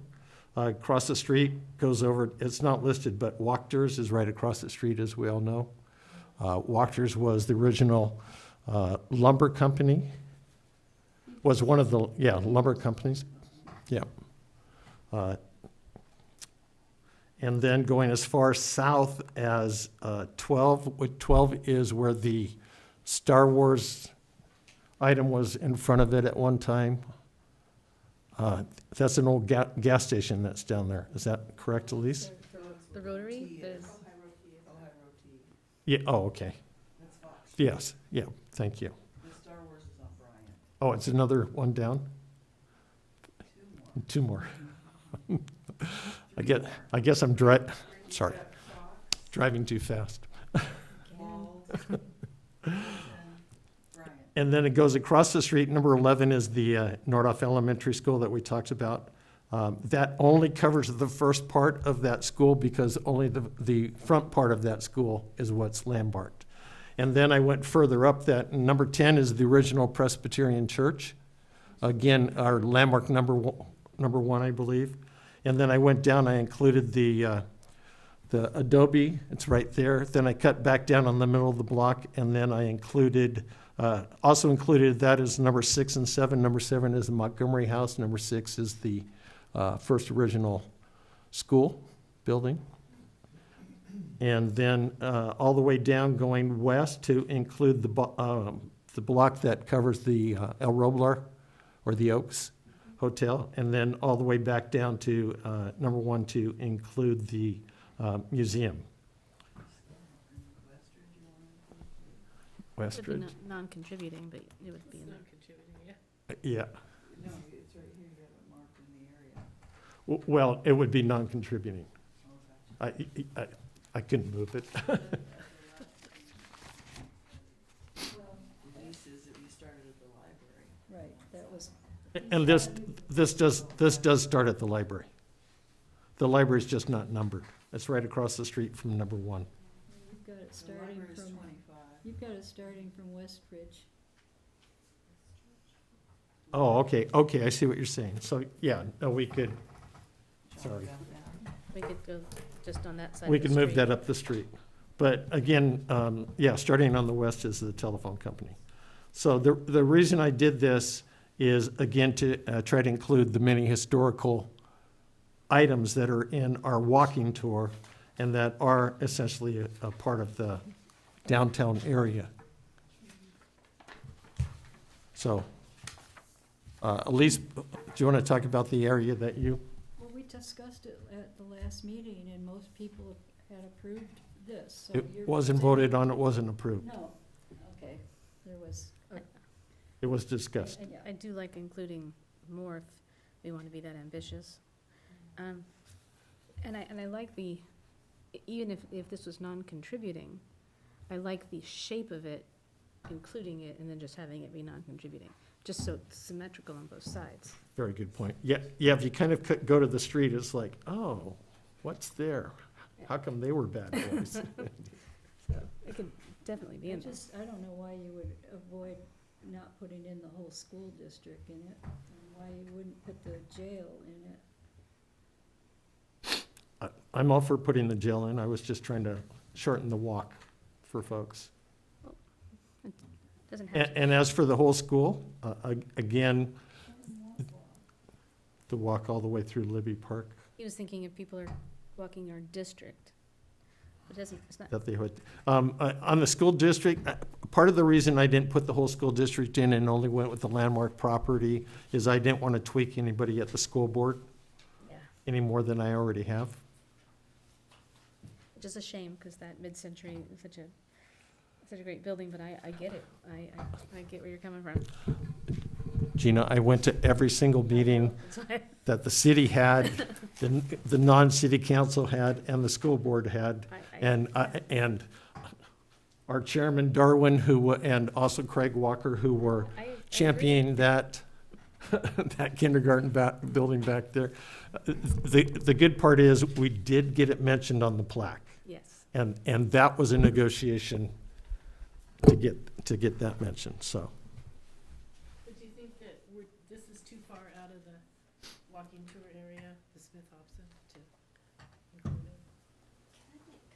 Across the street, goes over, it's not listed, but Wachters is right across the street, as we all know. Wachters was the original lumber company, was one of the, lumber companies. Yeah. And then going as far south as 12, 12 is where the Star Wars item was in front of it at one time. That's an old gas station that's down there. Is that correct, Elise? The Rotary, Yeah, oh, okay. That's Fox. Yes, yeah, thank you. The Star Wars is on Bryant. Oh, it's another one down? 2 more. I guess I'm driving too fast. And then it goes across the street. Number 11 is the Nordoff Elementary School that we talked about. That only covers the first part of that school because only the front part of that school is what's landmarked. And then I went further up that. Number 10 is the original Presbyterian Church. Again, our landmark number one, I believe. And then I went down, I included the Adobe, it's right there. Then I cut back down on the middle of the block, and then I also included that as number 6 and 7. Number 7 is the Montgomery House. Number 6 is the first original school building. And then all the way down going west to include the block that covers the El Roblar, or the Oaks Hotel, and then all the way back down to number 1 to include the museum. it'd be Westridge. non-contributing, but it would be in there. Yeah. No, it's right here, you got it marked in the area. Well, it would be non-contributing. I couldn't move it. Denise says that we started at the library. Right, that was, And this does start at the library. The library's just not numbered. It's right across the street from number 1. you've got it The starting library is from, 25. you've got it starting from Westridge. Oh, okay, I see what you're saying. So, yeah, no, we could, sorry. We could go just on that side We of the can move street. that up the street. But again, starting on the west is the telephone company. So the reason I did this is, again, to try to include the many historical items that are in our walking tour, and that are essentially a part of the downtown area. So, Elise, do you want to talk about the area that you? Well, we discussed it at the last meeting, and most people had approved this, so It you're wasn't saying- voted on, it wasn't approved. No, okay, there was, It was discussed. I do like including more if we want to be that ambitious. And I like even if this was non-contributing, I like the shape of it, including it, and then just having it be non-contributing, just so it's symmetrical on both sides. Very good point. Yeah, if you kind of go to the street, it's like, oh, what's there? How come they were bad boys? It could definitely be I in there. just, I don't know why you would avoid not putting in the whole school district in it, and why you wouldn't put the jail in it. I'm all for putting the jail in. I was just trying to shorten the walk for folks. Doesn't have to. And as for the whole school, again, the walk all the way through Libby Park, He was thinking if people are walking our district. It doesn't, it's not, that they would. On the school district, part of the reason I didn't put the whole school district in and only went with the landmark property is I didn't want to tweak anybody at the school board yeah, any more than I already have. which is a shame, because that mid-century is such a great building, but I get it. I get where you're coming from. Gina, I went to every single meeting That's why- that the city had, the non-city council had, and the school board had. And our chairman, Darwin, and also Craig Walker, who were I agree. championing that, that kindergarten building back there. The good part is, we did get it mentioned on the plaque. Yes. And that was a negotiation to get that mentioned, so. But do you think that this is too far out of the walking tour area, the Smith Hobson, to include it?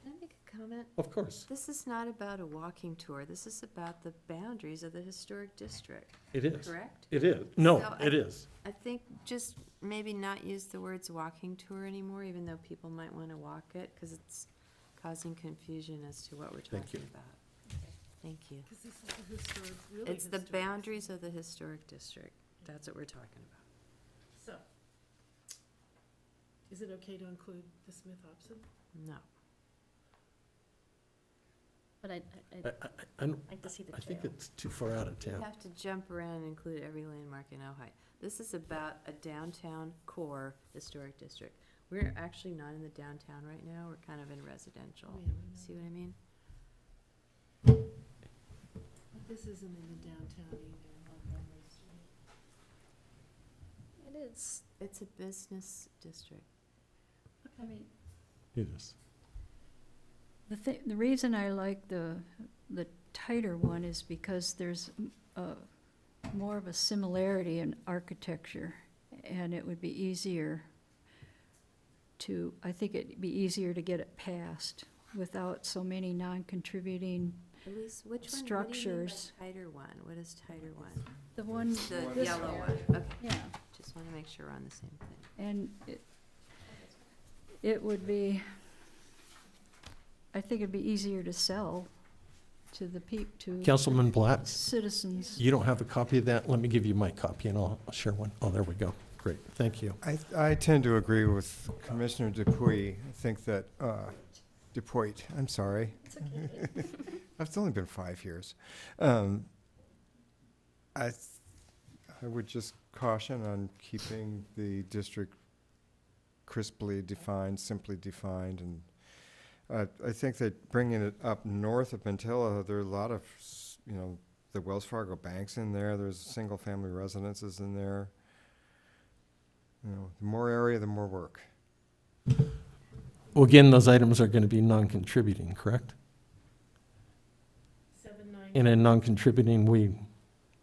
Can I make a comment? Of course, This is not about a walking tour. This is about the boundaries of the historic district, it is. correct? It is. No, So it is. I think just maybe not use the words walking tour anymore, even though people might want to walk it, because it's causing confusion as to what we're Thank you. talking about. Thank you. Because this is the historic, really It's the historic. boundaries of the historic district. That's what we're talking about. So, is it okay to include the Smith Hobson? No. But I'd I don't- like to see the I think jail. it's too far out of You town. have to jump around and include every landmark in Ojai. This is about a downtown core historic district. We're actually not in the downtown right now. We're kind of in residential. Oh, yeah, we know. See what I mean? But this isn't in the downtown either, on Montgomery Street. It is. It's a business district. I mean, It is. the reason I like the tighter one is because there's more of a similarity in architecture, and it would be easier I think it'd be easier to get it passed without so many non-contributing. Elise, which one, what do you mean Structures. by tighter one? What is tighter one? The one, The this yellow one. one, okay. Yeah, Just want to make sure we're on the same thing. and it would be, I think it'd be easier to sell to the to Councilman Blatt, citizens. you don't have a copy of that? Let me give you my copy and I'll share one. Oh, there we go. Great, thank you. I tend to agree with Commissioner Dupuy. I think that, Dupuy, I'm sorry. It's only been 5 years. I would just caution on keeping the district crisply defined, simply defined, and I think that bringing it up north of Mantilla, there are a lot of, the Wells Fargo Bank's in there, there's single-family residences in there. The more area, the more work. Well, again, those items are going to be non-contributing, correct? 7-9, In a non-contributing, we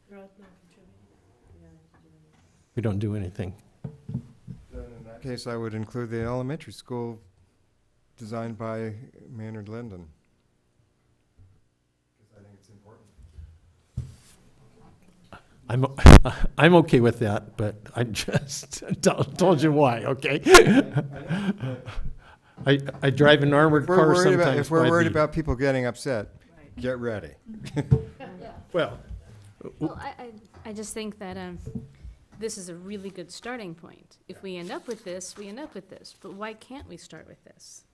they're all non-contributing. don't do anything. Then in that case, I would include the elementary school designed by Maynard Linden. Because I think it's important. I'm okay with that, but I just told you why, okay? I drive an armored If we're car worried about, sometimes if we're by worried the- about people getting upset, get ready. Well, Well, I just think that this is a really good starting point. If we end up with this, we end up with this. But why can't we start with this?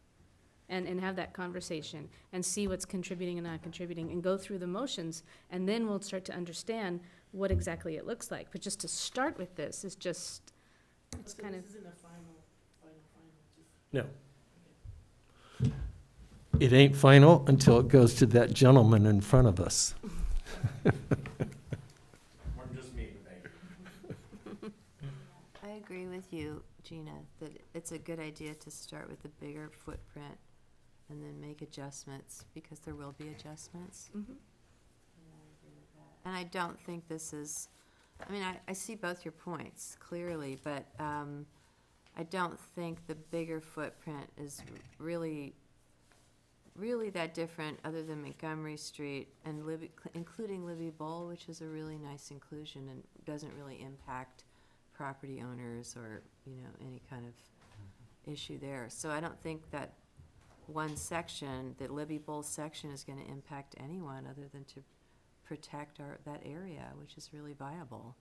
And have that conversation and see what's contributing and not contributing and go through the motions. And then we'll start to understand what exactly it looks like. But just to start with this is just, it's So kind of, this isn't a final, just. no. It ain't final until it goes to that gentleman in front of us. I agree with you, Gina, that it's a good idea to start with a bigger footprint and then make adjustments, because there will be adjustments. mhm. And I don't think this is, I mean, I see both your points clearly, but I don't think the bigger footprint is really that different, other than Montgomery Street and Libby, including Libby Bowl, which is a really nice inclusion and doesn't really impact property owners or, any kind of issue there. So I don't think that one section, the Libby Bowl section, is gonna impact anyone other than to protect that area, which is really viable.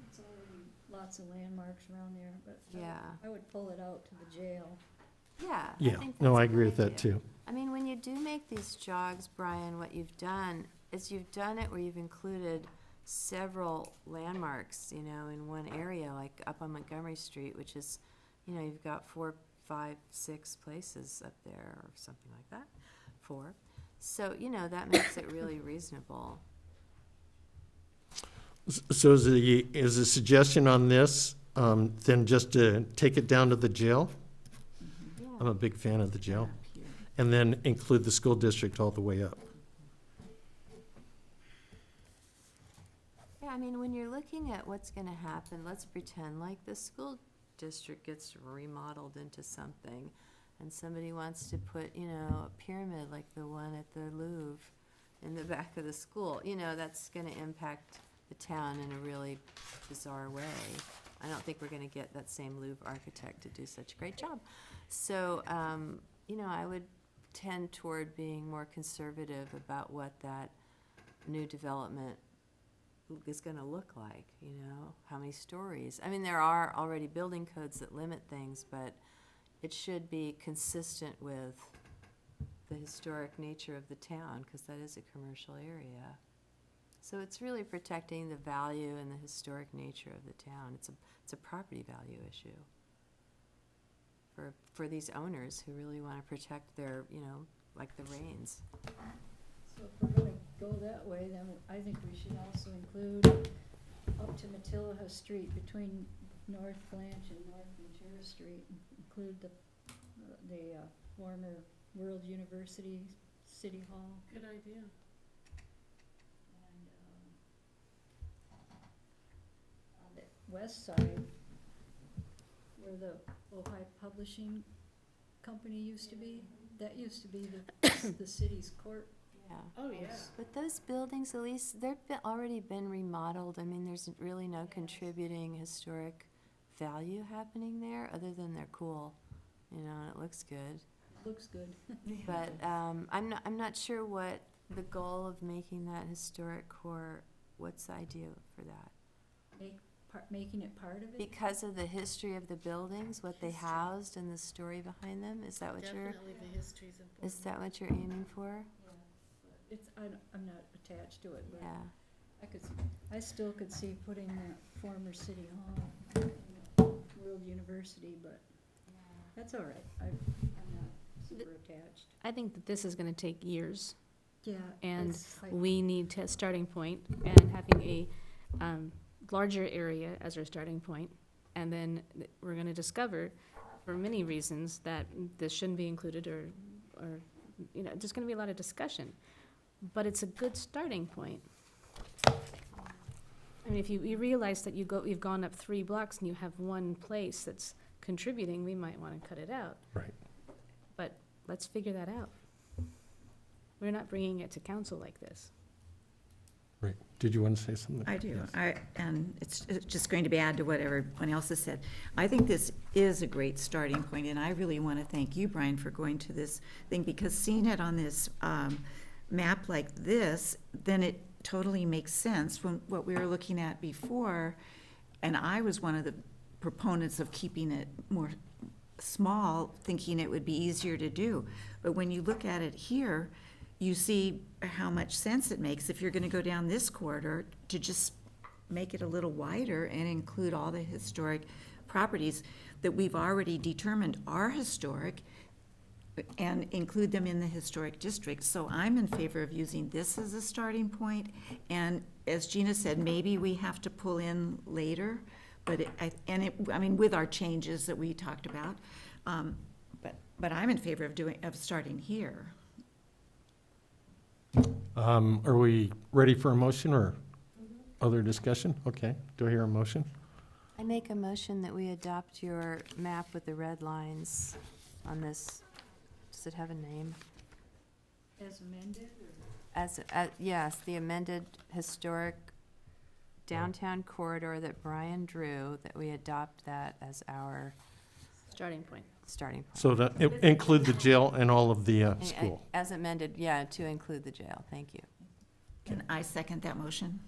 It's already lots of landmarks around there, but Yeah. I would pull it out to the jail. Yeah. Yeah, think no, that's I a agree good with that idea. too. I mean, when you do make these jogs, Brian, what you've done is you've done it where you've included several landmarks, in one area, like up on Montgomery Street, which is, you've got 4, 5, 6 places up there, or something like that, 4. So, that makes it really reasonable. So is the suggestion on this, then just to take it down to the jail? I'm Yeah. a big fan of the jail. Up here. And then include the school district all the way up. Yeah, I mean, when you're looking at what's gonna happen, let's pretend like the school district gets remodeled into something, and somebody wants to put, a pyramid like the one at the Louvre in the back of the school, that's gonna impact the town in a really bizarre way. I don't think we're gonna get that same Louvre architect to do such a great job. So, I would tend toward being more conservative about what that new development is gonna look like, how many stories. I mean, there are already building codes that limit things, but it should be consistent with the historic nature of the town, because that is a commercial area. So it's really protecting the value and the historic nature of the town. It's a property value issue for these owners who really wanna protect their, like the Rains. So if we're gonna go that way, then I think we should also include up to Matilah Street between North Blanche and North Ventura Street, include the former World University City Hall. Good idea. And on the west side, where the Ojai Publishing Company used to be, that used to be the city's court. Yeah. Oh, yeah. But those buildings, at least, already been remodeled. I mean, there's really no contributing historic value happening there, other than they're cool, and it looks good. Looks good. But I'm not sure what the goal of making that historic core, what's the idea for that? Making it part of it? Because of the history of the buildings, what they housed and the story behind them? Is that what Definitely the history's important. is that what you're aiming for? I'm not attached to it, but Yeah. I still could see putting that former city hall in World University, but that's all right. I'm not super attached. I think that this is gonna take years. Yeah. And it's like- we need to starting point, and having a larger area as our starting point. And then we're gonna discover, for many reasons, that this shouldn't be included, or there's gonna be a lot of discussion. But it's a good starting point. I mean, if you realize that you've gone up 3 blocks and you have one place that's contributing, we might wanna cut it out. Right. But let's figure that out. We're not bringing it to council like this. Right. did you want to say something? I do. Yes. And it's just going to be add to what everyone else has said. I think this is a great starting point, and I really want to thank you, Brian, for going to this thing, because seeing it on this map like this, then it totally makes sense from what we were looking at before. And I was one of the proponents of keeping it more small, thinking it would be easier to do. But when you look at it here, you see how much sense it makes if you're going to go down this corridor to just make it a little wider and include all the historic properties that we've already determined are historic and include them in the historic district. So I'm in favor of using this as a starting point. And as Gina said, maybe we have to pull in later, but I mean, with our changes that we talked about. But I'm in favor of starting here. Are we ready for a motion or other discussion? Okay, do I hear a motion? I make a motion that we adopt your map with the red lines on this. Does it have a name? As amended, Yes, the amended historic downtown corridor that Brian drew, that we adopt that as our Starting point. starting point. So to include the jail and all of the school. As amended, yeah, to include the jail. Thank you. Can I second that motion?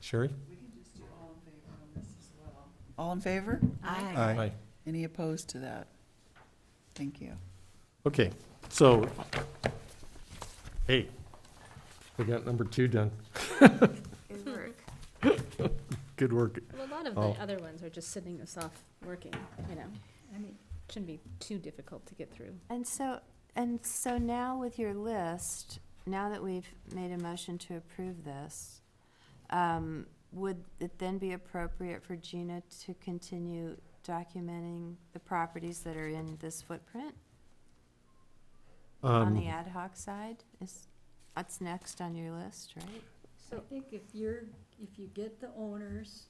Sherry? We can just do all in favor on this as well. All in favor? Aye. Any opposed to that? Thank you. Okay, so, hey, we got number 2 done. Good work. Good work. Well, a lot of Oh. the other ones are just sitting us off working, you know. I mean, Shouldn't be too difficult to get through. And so now with your list, now that we've made a motion to approve this, would it then be appropriate for Gina to continue documenting the properties that are in this footprint on the ad hoc side? That's next on your list, right? I think if you get the owners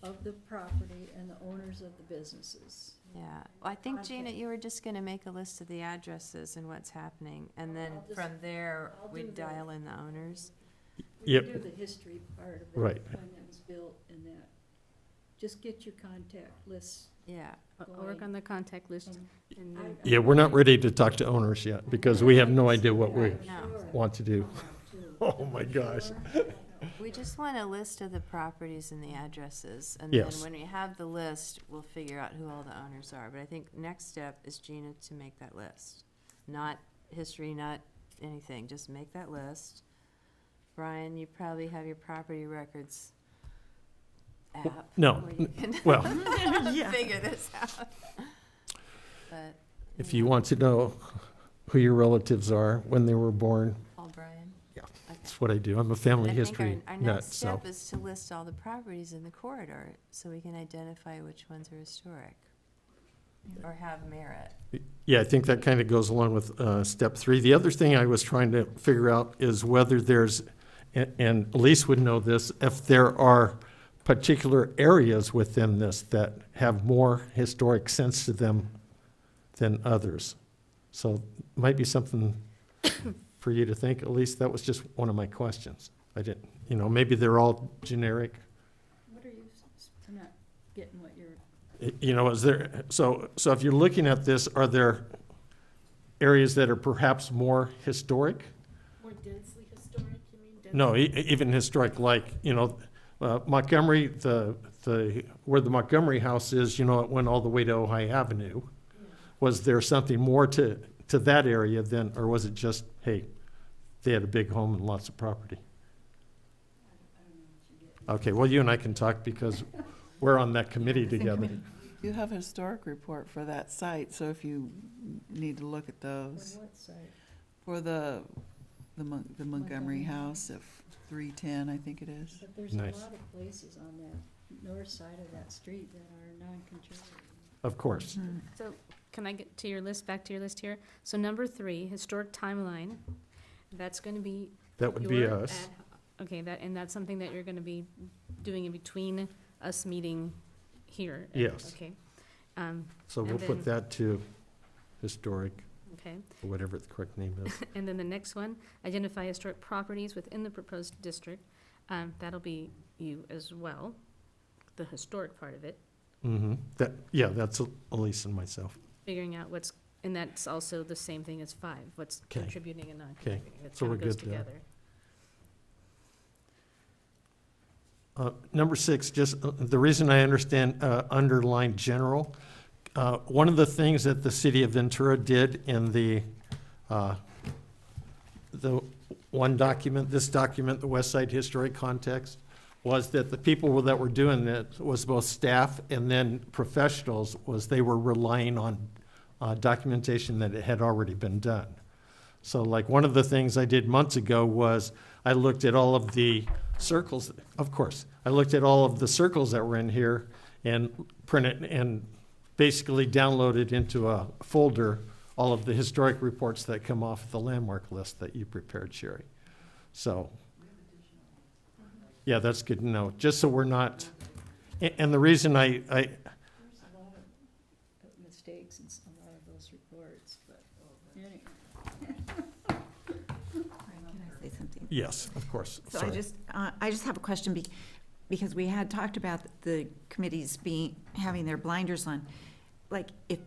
of the property and the owners of the businesses. Yeah, well, I think, Gina, Okay. you were just gonna make a list of the addresses and what's happening, and then I'll just- from there, I'll we'd do that. dial in the owners. We Yep. can do the history part of it. Right. When it was built and that. Just get your contact lists. Yeah, I'll work on the contact list and and I- then Yeah, we're not ready to talk to owners yet because we have no idea what we no. want to do. Oh, my gosh. We just want a list of the properties and the addresses, and then Yes. when we have the list, we'll figure out who all the owners are. But I think next step is Gina to make that list. Not history, not anything, just make that list. Brian, you probably have your property records app. No, where you can well, figure this out. But, if you want to know who your relatives are, when they were born, Paul Brian. Yeah. Okay. that's what I do. I'm a family I think history our nut, next so. step is to list all the properties in the corridor, so we can identify which ones are historic or have merit. Yeah, I think that kind of goes along with step 3. The other thing I was trying to figure out is whether there's, and Elise would know this, if there are particular areas within this that have more historic sense to them than others. So it might be something for you to think. Elise, that was just one of my questions. I didn't, maybe they're all generic. What are you, I'm not getting what you're, Is there, so if you're looking at this, are there areas that are perhaps more historic? More densely historic, you mean? No, even historic, like, Montgomery, where the Montgomery house is, it went all the way to Ojai Avenue. Was there something more to that area than, or was it just, hey, they had a big home and lots of property? Okay, well, you and I can talk because we're on that committee together. You have a historic report for that site, so if you need to look at on those. what side? For the Montgomery house at 310, I think it is. But there's a Nice. lot of places on that north side of that street that are non-contributing. Of course. So can I get to your list, back to your list here? So number 3, historic timeline, that's gonna be That would be your us. Okay, and that's something that you're gonna be doing in between us meeting here? Yes. Okay. So and we'll put then- that to historic. Okay. or whatever the correct name is. And then the next one, identify historic properties within the proposed district. That'll be you as well, the historic part of it, Mm-hmm. That, yeah, that's Elise and myself. figuring out what's, and that's also the same thing as 5, what's Okay. contributing and not contributing. That's So how we're it goes good there. together. Number 6, just the reason I underlined general, one of the things that the city of Ventura did in the one document, this document, the West Side Historic Context, was that the people that were doing that was both staff and then professionals, was they were relying on documentation that had already been done. So like one of the things I did months ago was I looked at all of the circles, of course, I looked at all of the circles that were in here and printed and basically downloaded into a folder all of the historic reports that come off the landmark list that you prepared, Sherry. So, yeah, that's good to know, just so we're not, and the reason I There's a lot of mistakes in a lot of those reports, but anyway. Can I say something? yes, of course, So sorry. I just have a question because we had talked about the committees having their blinders on. Like, if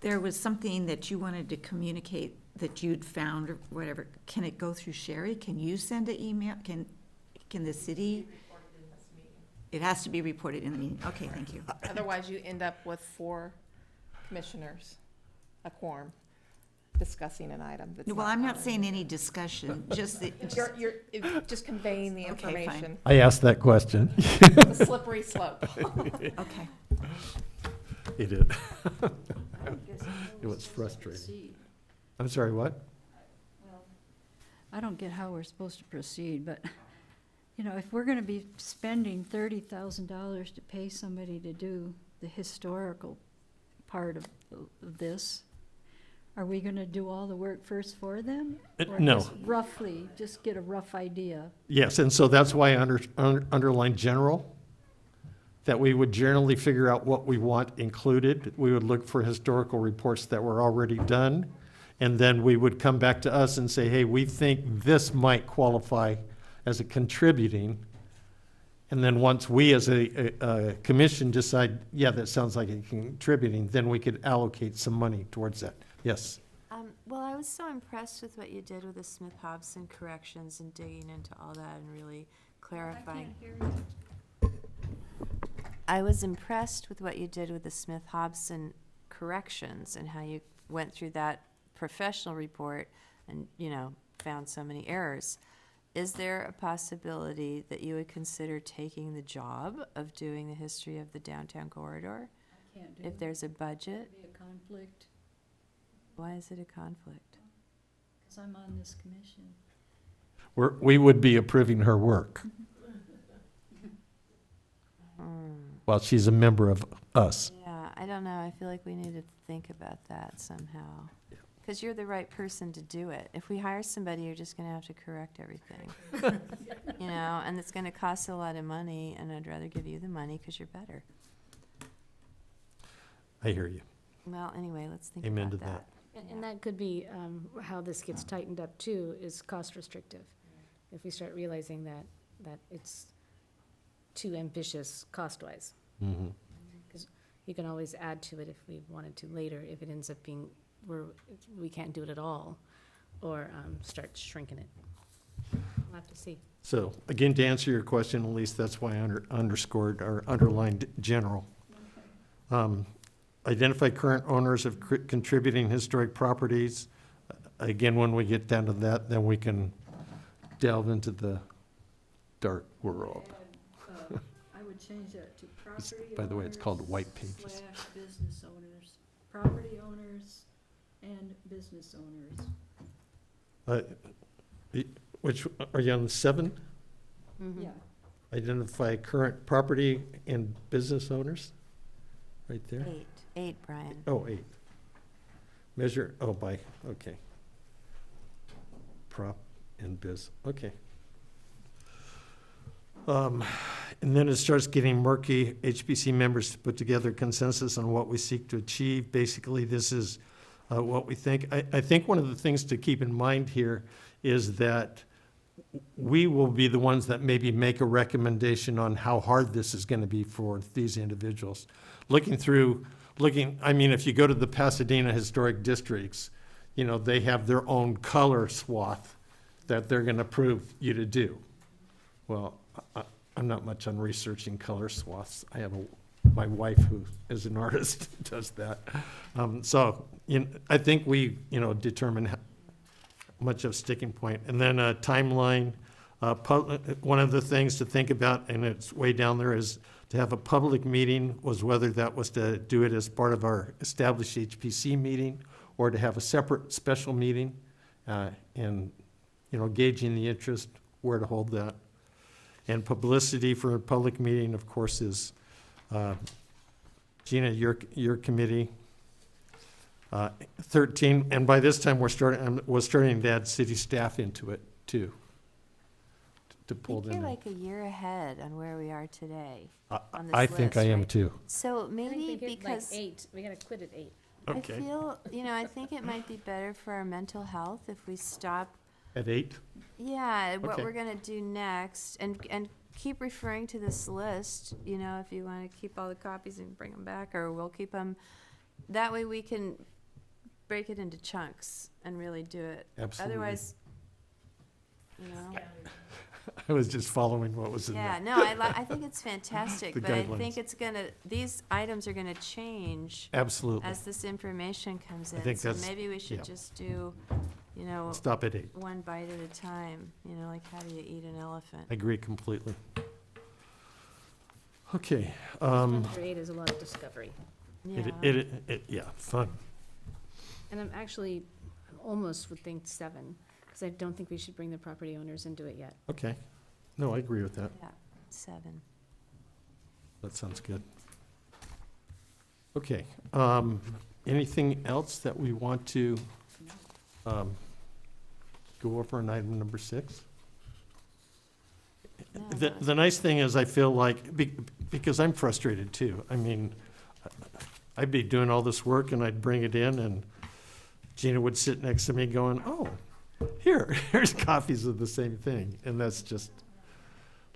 there was something that you wanted to communicate that you'd found or whatever, can it go through Sherry? Can you send an email? Can the city? It has to be reported in the meeting. Okay, thank you. Otherwise, you end up with 4 commissioners, a quorum, discussing an item that's Well, I'm not on saying any discussion, just the, You're just conveying the Okay, fine. information. I asked that question. It's a slippery slope. okay. It is. It was frustrating. I'm sorry, what? I don't get how we're supposed to proceed, but, you know, if we're gonna be spending $30,000 to pay somebody to do the historical part of this, are we gonna do all the work first for them? Or No. just roughly, just get a rough idea? Yes, and so that's why I underlined general, that we would generally figure out what we want included. We would look for historical reports that were already done, and then we would come back to us and say, hey, we think this might qualify as a contributing. And then once we as a commission decide, yeah, that sounds like a contributing, then we could allocate some money towards that. Yes. Well, I was so impressed with what you did with the Smith-Hobson corrections and digging into all that and really clarifying. I was impressed with what you did with the Smith-Hobson corrections and how you went through that professional report and, you know, found so many errors. Is there a possibility that you would consider taking the job of doing the history of the downtown corridor? I can't do If it. there's a budget? Be a conflict, Why is it a conflict? because I'm on this commission. We would be approving her work while she's a member of us. Yeah, I don't know. I feel like we need to think about that somehow. Because you're the right person to do it. If we hire somebody, you're just going to have to correct everything. You know, and it's going to cost a lot of money, and I'd rather give you the money because you're better. I hear you. Well, anyway, let's think Amen about to that. And that could be how this gets tightened up too, is cost restrictive. If we start realizing that it's too ambitious cost-wise. Mhm. Because you can always add to it if we wanted to later, if it ends up being, we can't do it at all, or start shrinking it. We'll have to see. So, again, to answer your question, Elise, that's why I underscored or underlined general. Identify current owners of contributing historic properties. Again, when we get down to that, then we can delve into the dark world. I would change that to property owners. By the way, it's called white pages. / business owners, property owners and business owners. Which, are you on the 7? Mhm. Yeah, Identify current property and business owners? Right there? 8, Brian. Oh, 8. Measure, by, okay. Prop and biz, okay. And then it starts getting murky. HPC members to put together consensus on what we seek to achieve. Basically, this is what we think. I think one of the things to keep in mind here is that we will be the ones that maybe make a recommendation on how hard this is going to be for these individuals. I mean, if you go to the Pasadena Historic Districts, they have their own color swath that they're going to prove you to do. Well, I'm not much on researching color swaths. I have my wife, who is an artist, does that. I think we, determine how much of a sticking point. And then a timeline. One of the things to think about, and it's way down there, is to have a public meeting, was whether that was to do it as part of our established HPC meeting or to have a separate special meeting, and, gauging the interest, where to hold that. And publicity for a public meeting, of course, is, Gina, your committee. 13, and by this time, we're starting to add city staff into it, too, to I pull think them you're in. like a year ahead on where we are today on this I think I list, am, right? too. So I think we maybe get like because 8, we gotta quit at 8. Okay, I feel, I think it might be better for our mental health if we stop, at 8? yeah, what Okay. we're gonna do next, and keep referring to this list, if you wanna keep all the copies and bring them back, or we'll keep them. That way we can break it into chunks and really do it. Absolutely. Otherwise, I was just following what was in yeah, there. no, I think it's fantastic, The but I guidelines. think these items are gonna change Absolutely. as this information comes in. think So that's- maybe we should yeah. just do, Stop at 8. one bite at a time, like how do you eat an elephant? I agree completely. Okay. Number 8 is a lot of discovery. Yeah. Yeah, fun. And I'm actually, I almost would think 7, because I don't think we should bring the property owners into it yet. Okay. No, I agree with that. Yeah, 7. That sounds good. Okay. Anything else that we want to go over on item number 6? No, The nice thing is, I feel like, because I'm frustrated too. I mean, I'd be doing all this work and I'd bring it in and Gina would sit next to me going, oh, here's copies of the same thing. And that's just,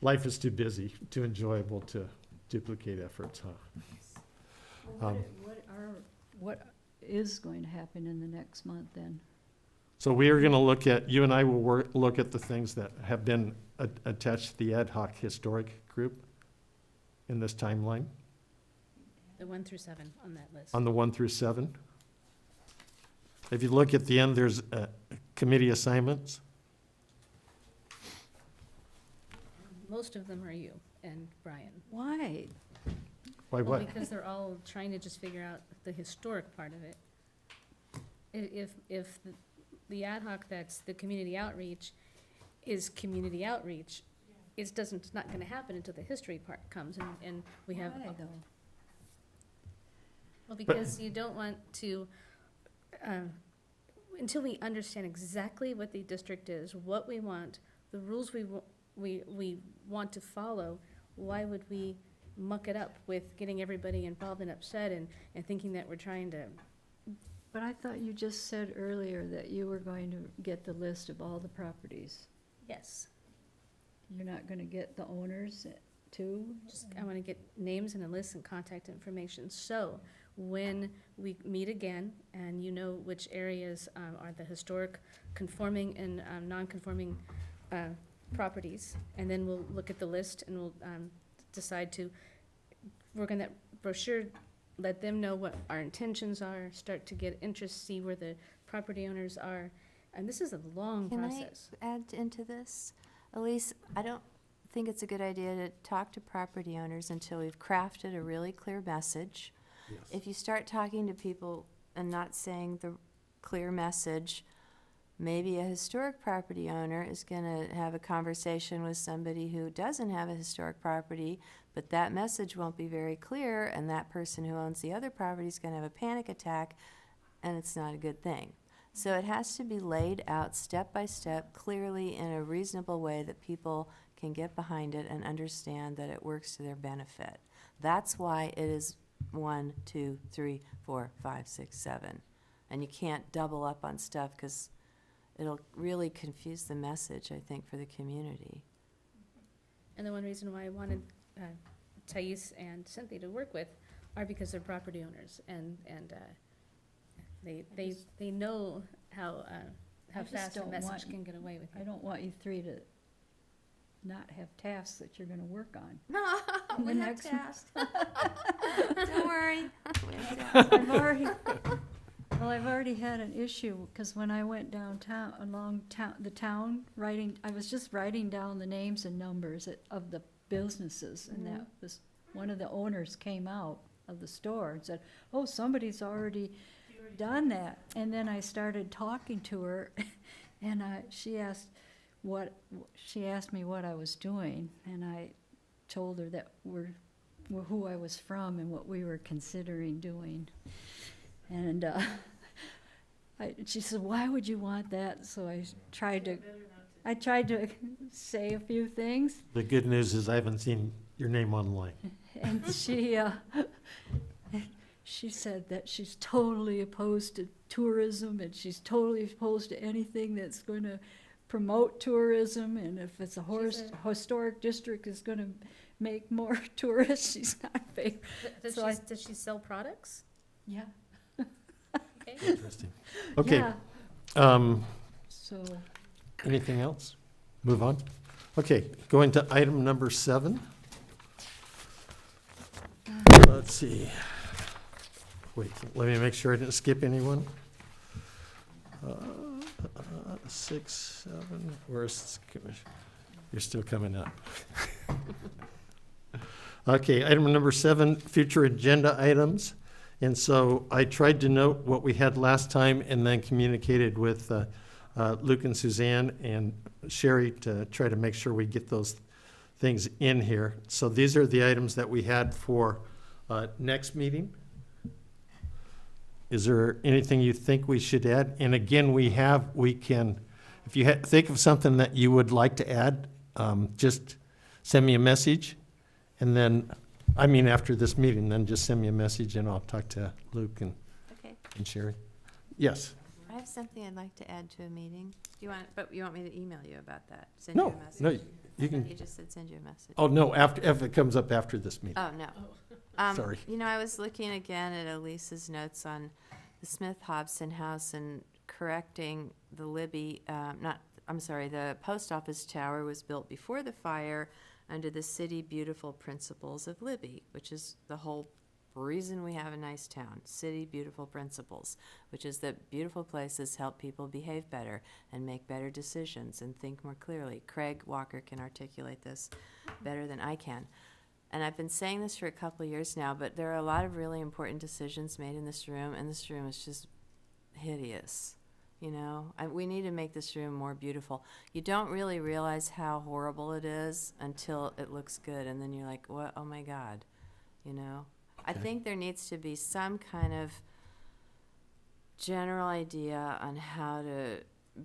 life is too busy, too enjoyable to duplicate efforts, huh? What is going to happen in the next month then? So we are going to look at, you and I will look at the things that have been attached to the ad hoc historic group in this timeline, The 1 through 7 on that list. on the 1 through 7. If you look at the end, there's committee assignments. Most of them are you and Brian. Why? Why Well, what? because they're all trying to just figure out the historic part of it. If the ad hoc that's the community outreach is community outreach, it's not gonna happen until the history part comes and we have. Why, though? Well, because you don't want to, until we understand exactly what the district is, what we want, the rules we want to follow, why would we muck it up with getting everybody involved and upset and thinking that we're trying to, But I thought you just said earlier that you were going to get the list of all the properties. yes. You're not gonna get the owners too? I want to get names and a list and contact information. So when we meet again and you know which areas are the historic conforming and non-conforming properties, and then we'll look at the list and we'll decide to work on that brochure, let them know what our intentions are, start to get interest, see where the property owners are. And this is a long Can I process. add into this? Elise, I don't think it's a good idea to talk to property owners until we've crafted a really clear message. If you start talking to people and not saying the clear message, maybe a historic property owner is gonna have a conversation with somebody who doesn't have a historic property, but that message won't be very clear, and that person who owns the other property is gonna have a panic attack, and it's not a good thing. So it has to be laid out step by step, clearly in a reasonable way that people can get behind it and understand that it works to their benefit. That's why it is 1, 2, 3, 4, 5, 6, 7. And you can't double up on stuff because it'll really confuse the message, I think, for the community. And the one reason why I wanted Thais and Cynthia to work with are because they're property owners, and they know how just fast a don't message want- can get away with I it. don't want you three to not have tasks that you're gonna work on. No, The we have next- tasks. Don't worry. We have tasks. I've already had an issue, because when I went downtown, the town, I was just writing down the names and numbers of the businesses, and that was, one of the owners came out of the store and said, oh, somebody's already done that. And then I started talking to her, and she asked me what I was doing, and I told her that who I was from and what we were considering doing. And she said, why would you want that? So I tried to say a few things, The good news is I haven't seen your name online. and she said that she's totally opposed to tourism, and she's totally opposed to anything that's going to promote tourism, and if it's historic district is going to make more tourists, she's not in favor. Does she sell products? Yeah. Okay. Interesting. Okay, Yeah. So, anything else? Move on. Okay, going to item number 7. Let's see. Wait, let me make sure I didn't skip anyone. 6, 7, where's the commission? You're still coming up. Okay, item number 7, future agenda items. And so I tried to note what we had last time and then communicated with Luke and Suzanne and Sherry to try to make sure we get those things in here. So these are the items that we had for next meeting. Is there anything you think we should add? And again, we can, if you think of something that you would like to add, just send me a message. And then, after this meeting, then just send me a message and I'll talk to Luke and Okay. Sherry. Yes. I have something I'd like to add to a meeting. You want me to email you about that? Send you No, a message? no, you can, You just said send you a message. oh, no, if it comes up after this meeting. Oh, no. Sorry. I was looking again at Elise's notes on the Smith-Hobson house and correcting the the post office tower was built before the fire under the city beautiful principles of Libby, which is the whole reason we have a nice town. City beautiful principles, which is that beautiful places help people behave better and make better decisions and think more clearly. Craig Walker can articulate this better than I can. And I've been saying this for a couple of years now, but there are a lot of really important decisions made in this room, and this room is just hideous. We need to make this room more beautiful. You don't really realize how horrible it is until it looks good, and then you're like, what? Oh my God, I think there needs to be some kind of general idea on how to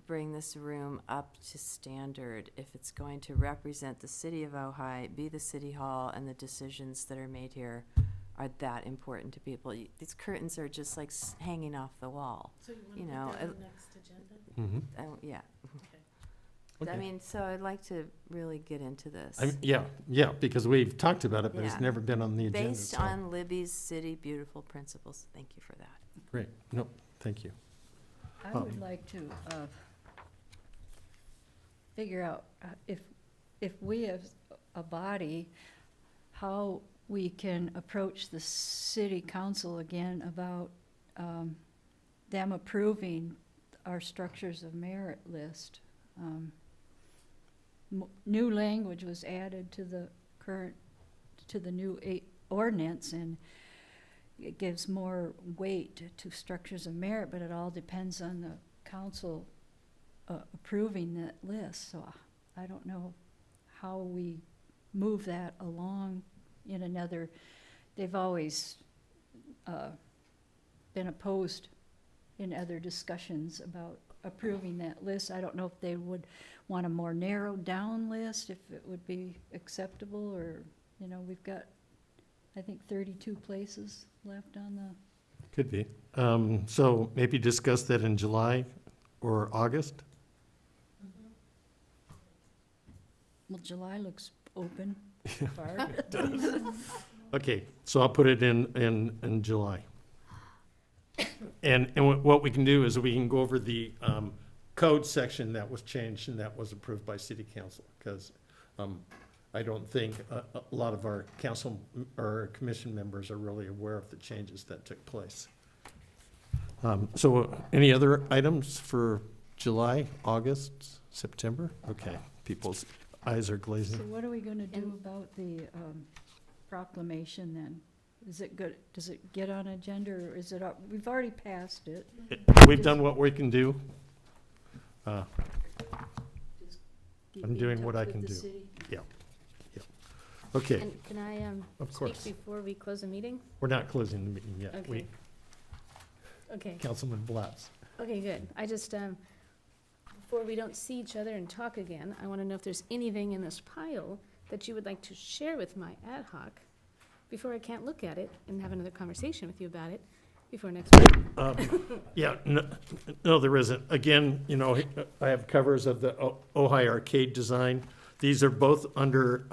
bring this room up to standard if it's going to represent the city of Ojai, be the city hall, and the decisions that are made here are that important to people. These curtains are just like hanging off the wall. So you want to put that on the next agenda? Mm-hmm. Yeah. Okay. So I'd like to really get into this. Yeah, because we've talked about it, but it's Yeah. never been on the agenda. Based so- on Libby's city beautiful principles. Thank you for that. Great. No, thank you. I would like to figure out if we as a body, how we can approach the city council again about them approving our structures of merit list. New language was added to the new ordinance, and it gives more weight to structures of merit, but it all depends on the council approving that list. So I don't know how we move that along in another. They've always been opposed in other discussions about approving that list. I don't know if they would want a more narrowed down list, if it would be acceptable, or, we've got, I think, 32 places left on the Could be. So maybe discuss that in July or August? Well, July looks open. Barb. Okay, so I'll put it in July. And what we can do is we can go over the code section that was changed and that was approved by city council, because I don't think a lot of our council or commission members are really aware of the changes that took place. So any other items for July, August, September? Okay, people's eyes are So glazing. what are we gonna do about the proclamation then? Is it good, does it get on agenda, or is it up, we've already passed it. We've done what we can do. Do you I'm be in doing what touch I with can the do. city? Okay, And can I of speak course. before we close the meeting? We're not closing the meeting yet. Okay. Okay. Councilman Blatz. Okay, good. I just, before we don't see each other and talk again, I want to know if there's anything in this pile that you would like to share with my ad hoc before I can't look at it and have another conversation with you about it before next week. Yeah, no, there isn't. Again, you know, I have covers of the Ojai arcade design. These are both under,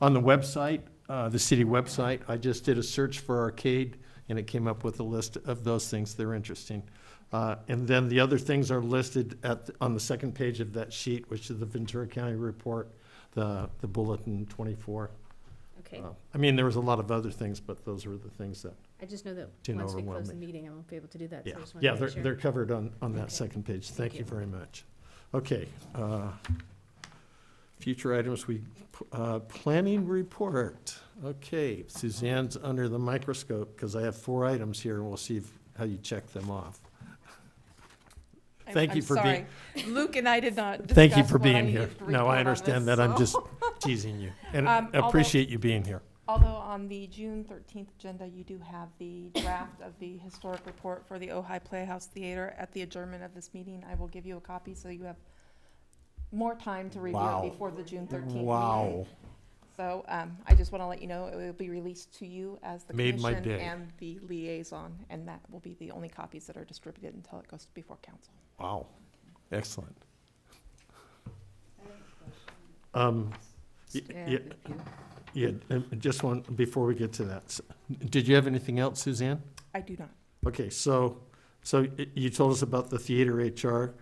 on the website, the city website. I just did a search for arcade, and it came up with a list of those things. They're interesting. And then the other things are listed on the second page of that sheet, which is the Ventura County report, the Bulletin 24. Okay. I mean, there was a lot of other things, but those were the things that, I just know that Didn't once we close overwhelm the me. meeting, I won't be able to do that. So yeah. I just wanted Yeah, to make sure. they're covered on that Okay. second page. Thank you you. very much. Okay. Future items, planning report. Okay, Suzanne's under the microscope because I have 4 items here, and we'll see how you check them off. Thank you for being. Luke and I did not Thank you discuss for what I being needed here. to No, report I on understand this, that. I'm so- just teasing you, and Although- appreciate you being here. Although on the June 13th agenda, you do have the draft of the historic report for the Ojai Playhouse Theater. At the adjournment of this meeting, I will give you a copy so you have more time to review Wow. it before the June 13th meeting. Wow. So I just want to let you know, it will be released to you as the Made my commission day. and the liaison, and that will be the only copies that are distributed until it goes before council. Wow. Excellent. Stab yeah. if you- Yeah, just one, before we get to that. Did you have anything else, Suzanne? I do not. Okay, so you told us about the theater HR.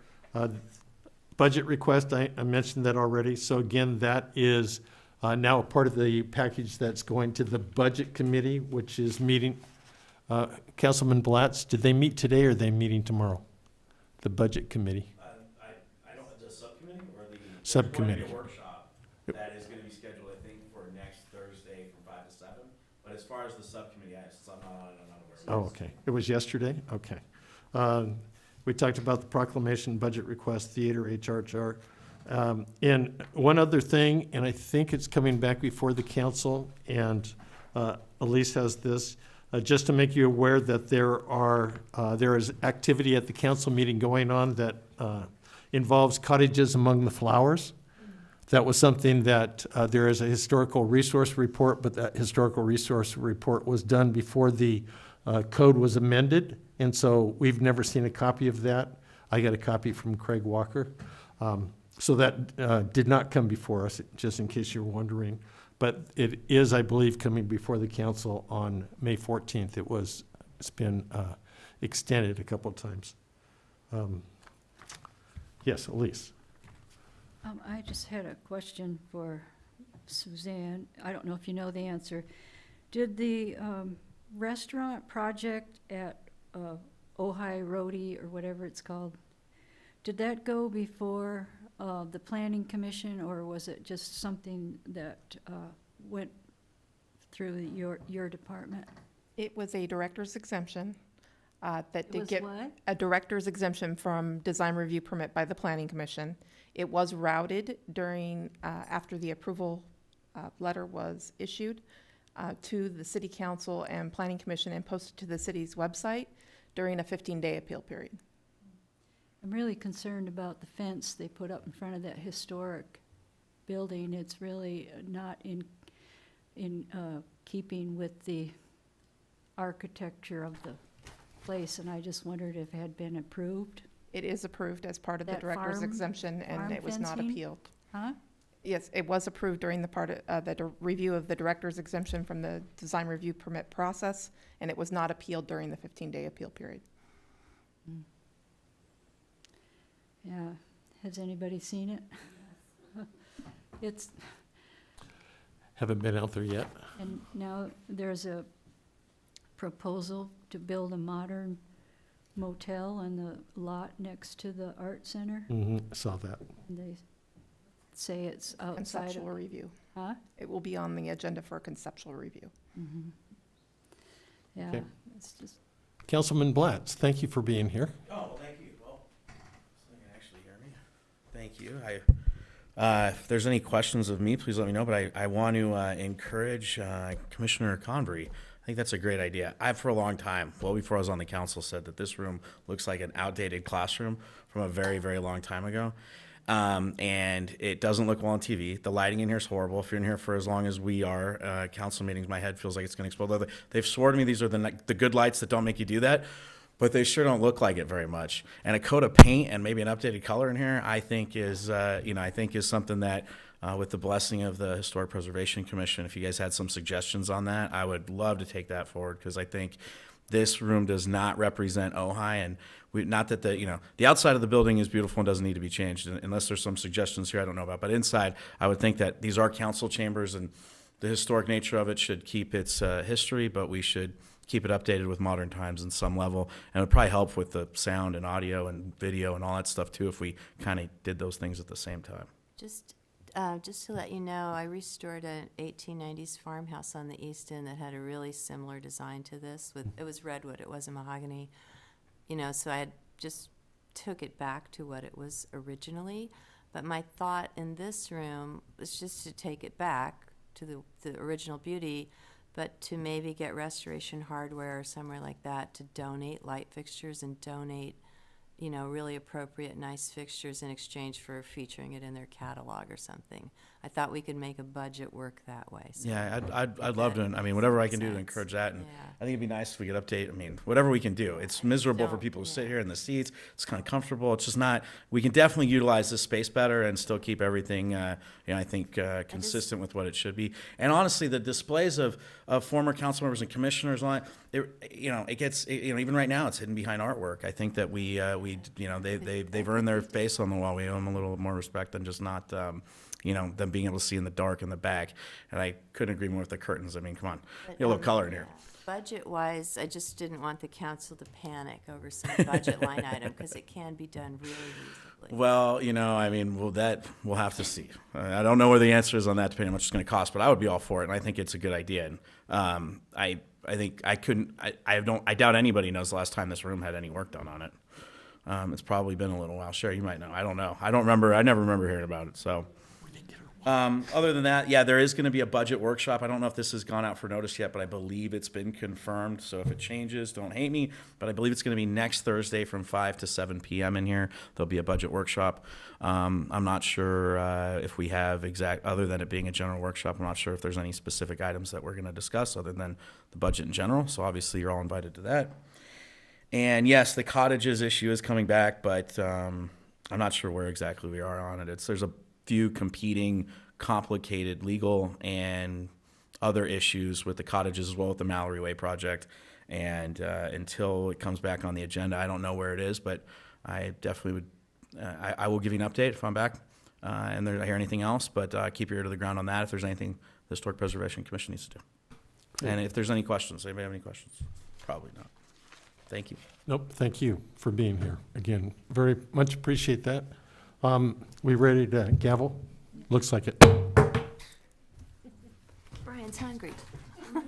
Budget request, I mentioned that already. So again, that is now a part of the package that's going to the Budget Committee, which is meeting. Councilman Blatz, did they meet today or are they meeting tomorrow? The Budget Committee? I don't, the subcommittee or the? Subcommittee. There's going to be a workshop that is gonna be scheduled, I think, for next Thursday from 5 to 7. But as far as the subcommittee, since I'm not on it, I'm not aware. Oh, okay. It was yesterday? Okay. We talked about the proclamation, budget request, theater, HRHR. And one other thing, and I think it's coming back before the council, and Elise has this, just to make you aware that there is activity at the council meeting going on that involves cottages among the flowers. That was something that, there is a historical resource report, but that historical resource report was done before the code was amended, and so we've never seen a copy of that. I got a copy from Craig Walker. So that did not come before us, just in case you're wondering. But it is, I believe, coming before the council on May 14th. It's been extended a couple of times. Yes, Elise. I just had a question for Suzanne. I don't know if you know the answer. Did the restaurant project at Ojai Roadie, or whatever it's called, did that go before the planning commission, or was it just something that went through your department? It was a director's exemption that It did was get what? a director's exemption from design review permit by the planning commission. It was routed during, after the approval letter was issued to the city council and planning commission and posted to the city's website during a 15-day appeal period. I'm really concerned about the fence they put up in front of that historic building. It's really not in keeping with the architecture of the place, and I just wondered if it had been approved. It is approved as part of the That director's farm- exemption, and farm it was not fencing? appealed. Huh? Yes, it was approved during the review of the director's exemption from the design review permit process, and it was not appealed during the 15-day appeal period. Yeah. Has anybody seen it? It's, Haven't been out there yet. and now there's a proposal to build a modern motel on the lot next to the art center. Saw that. And they say it's outside Conceptual of, review. huh? It will be on the agenda for a conceptual review. Yeah, Okay. it's just, Councilman Blatz, thank you for being here. Oh, well, thank you. Well, so you can actually hear me. Thank you. If there's any questions of me, please let me know. But I want to encourage Commissioner Convery. I think that's a great idea. I've, for a long time, well before I was on the council, said that this room looks like an outdated classroom from a very, very long time ago. And it doesn't look well on TV. The lighting in here is horrible. If you're in here for as long as we are, council meetings, my head feels like it's going to explode. They've sworn to me these are the good lights that don't make you do that, but they sure don't look like it very much. And a coat of paint and maybe an updated color in here, I think is something that, with the blessing of the Historic Preservation Commission, if you guys had some suggestions on that, I would love to take that forward, because I think this room does not represent Ojai, and not that the outside of the building is beautiful and doesn't need to be changed, unless there's some suggestions here I don't know about. But inside, I would think that these are council chambers, and the historic nature of it should keep its history, but we should keep it updated with modern times in some level. And it would probably help with the sound and audio and video and all that stuff too, if we kind of did those things at the same time. Just to let you know, I restored an 1890s farmhouse on the east end that had a really similar design to this. It was redwood, it wasn't mahogany. So I had just took it back to what it was originally. But my thought in this room was just to take it back to the original beauty, but to maybe get Restoration Hardware or somewhere like that to donate light fixtures and donate really appropriate, nice fixtures in exchange for featuring it in their catalog or something. I thought we could make a budget work that way. So Yeah, I'd love to. I mean, whatever I can do to sense. encourage that, and Yeah. I think it'd be nice if we could update. I mean, whatever we can do. It's miserable for Don't- people who sit yeah. here in the seats. It's kind of comfortable. It's just not. We can definitely utilize this space better and still keep everything, I think, consistent with what it should be. And honestly, the displays of former council members and commissioners on it gets, even right now, it's hidden behind artwork. I think that they've earned their face on the wall. We owe them a little more respect than just not. Them being able to see in the dark in the back. And I couldn't agree more with the curtains. I mean, come on, But, get a little color in here. Budget-wise, I just didn't want the council to panic over some budget line item, because it can be done really reasonably. Well, we'll have to see. I don't know where the answer is on that, depending on how much it's going to cost, but I would be all for it, and I think it's a good idea. And I doubt anybody knows the last time this room had any work done on it. It's probably been a little while. Sure, you might know. I don't know. I don't remember. I never remember hearing about it, so. Other than that, yeah, there is going to be a budget workshop. I don't know if this has gone out for notice yet, but I believe it's been confirmed. So if it changes, don't hate me. But I believe it's going to be next Thursday from 5 to 7 p.m. in here. There'll be a budget workshop. I'm not sure if we have other than it being a general workshop, I'm not sure if there's any specific items that we're going to discuss other than the budget in general. So obviously you're all invited to that. And yes, the cottages issue is coming back, but I'm not sure where exactly we are on it. There's a few competing, complicated legal and other issues with the cottages as well with the Mallory Way project. And until it comes back on the agenda, I don't know where it is, but I definitely would. I will give you an update if I'm back and I hear anything else. But keep your ear to the ground on that if there's anything the Historic Preservation Commission needs to do. Great. And if there's any questions, anybody have any questions? Probably not. Thank you. Nope, thank you for being here. Again, very much appreciate that. We ready to gavel? Looks like it. Brian's hungry.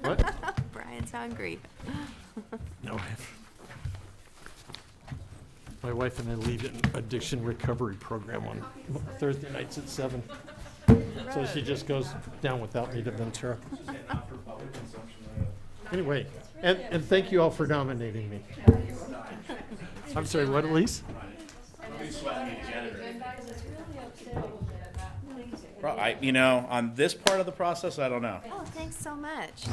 What? Brian's hungry. No. My wife and I lead an addiction recovery program on Thursday nights at 7. So she just goes down without me to Ventura. Anyway, and thank you all for nominating me. I'm sorry, what, Elise? On this part of the process, I don't know. Oh, thanks so much.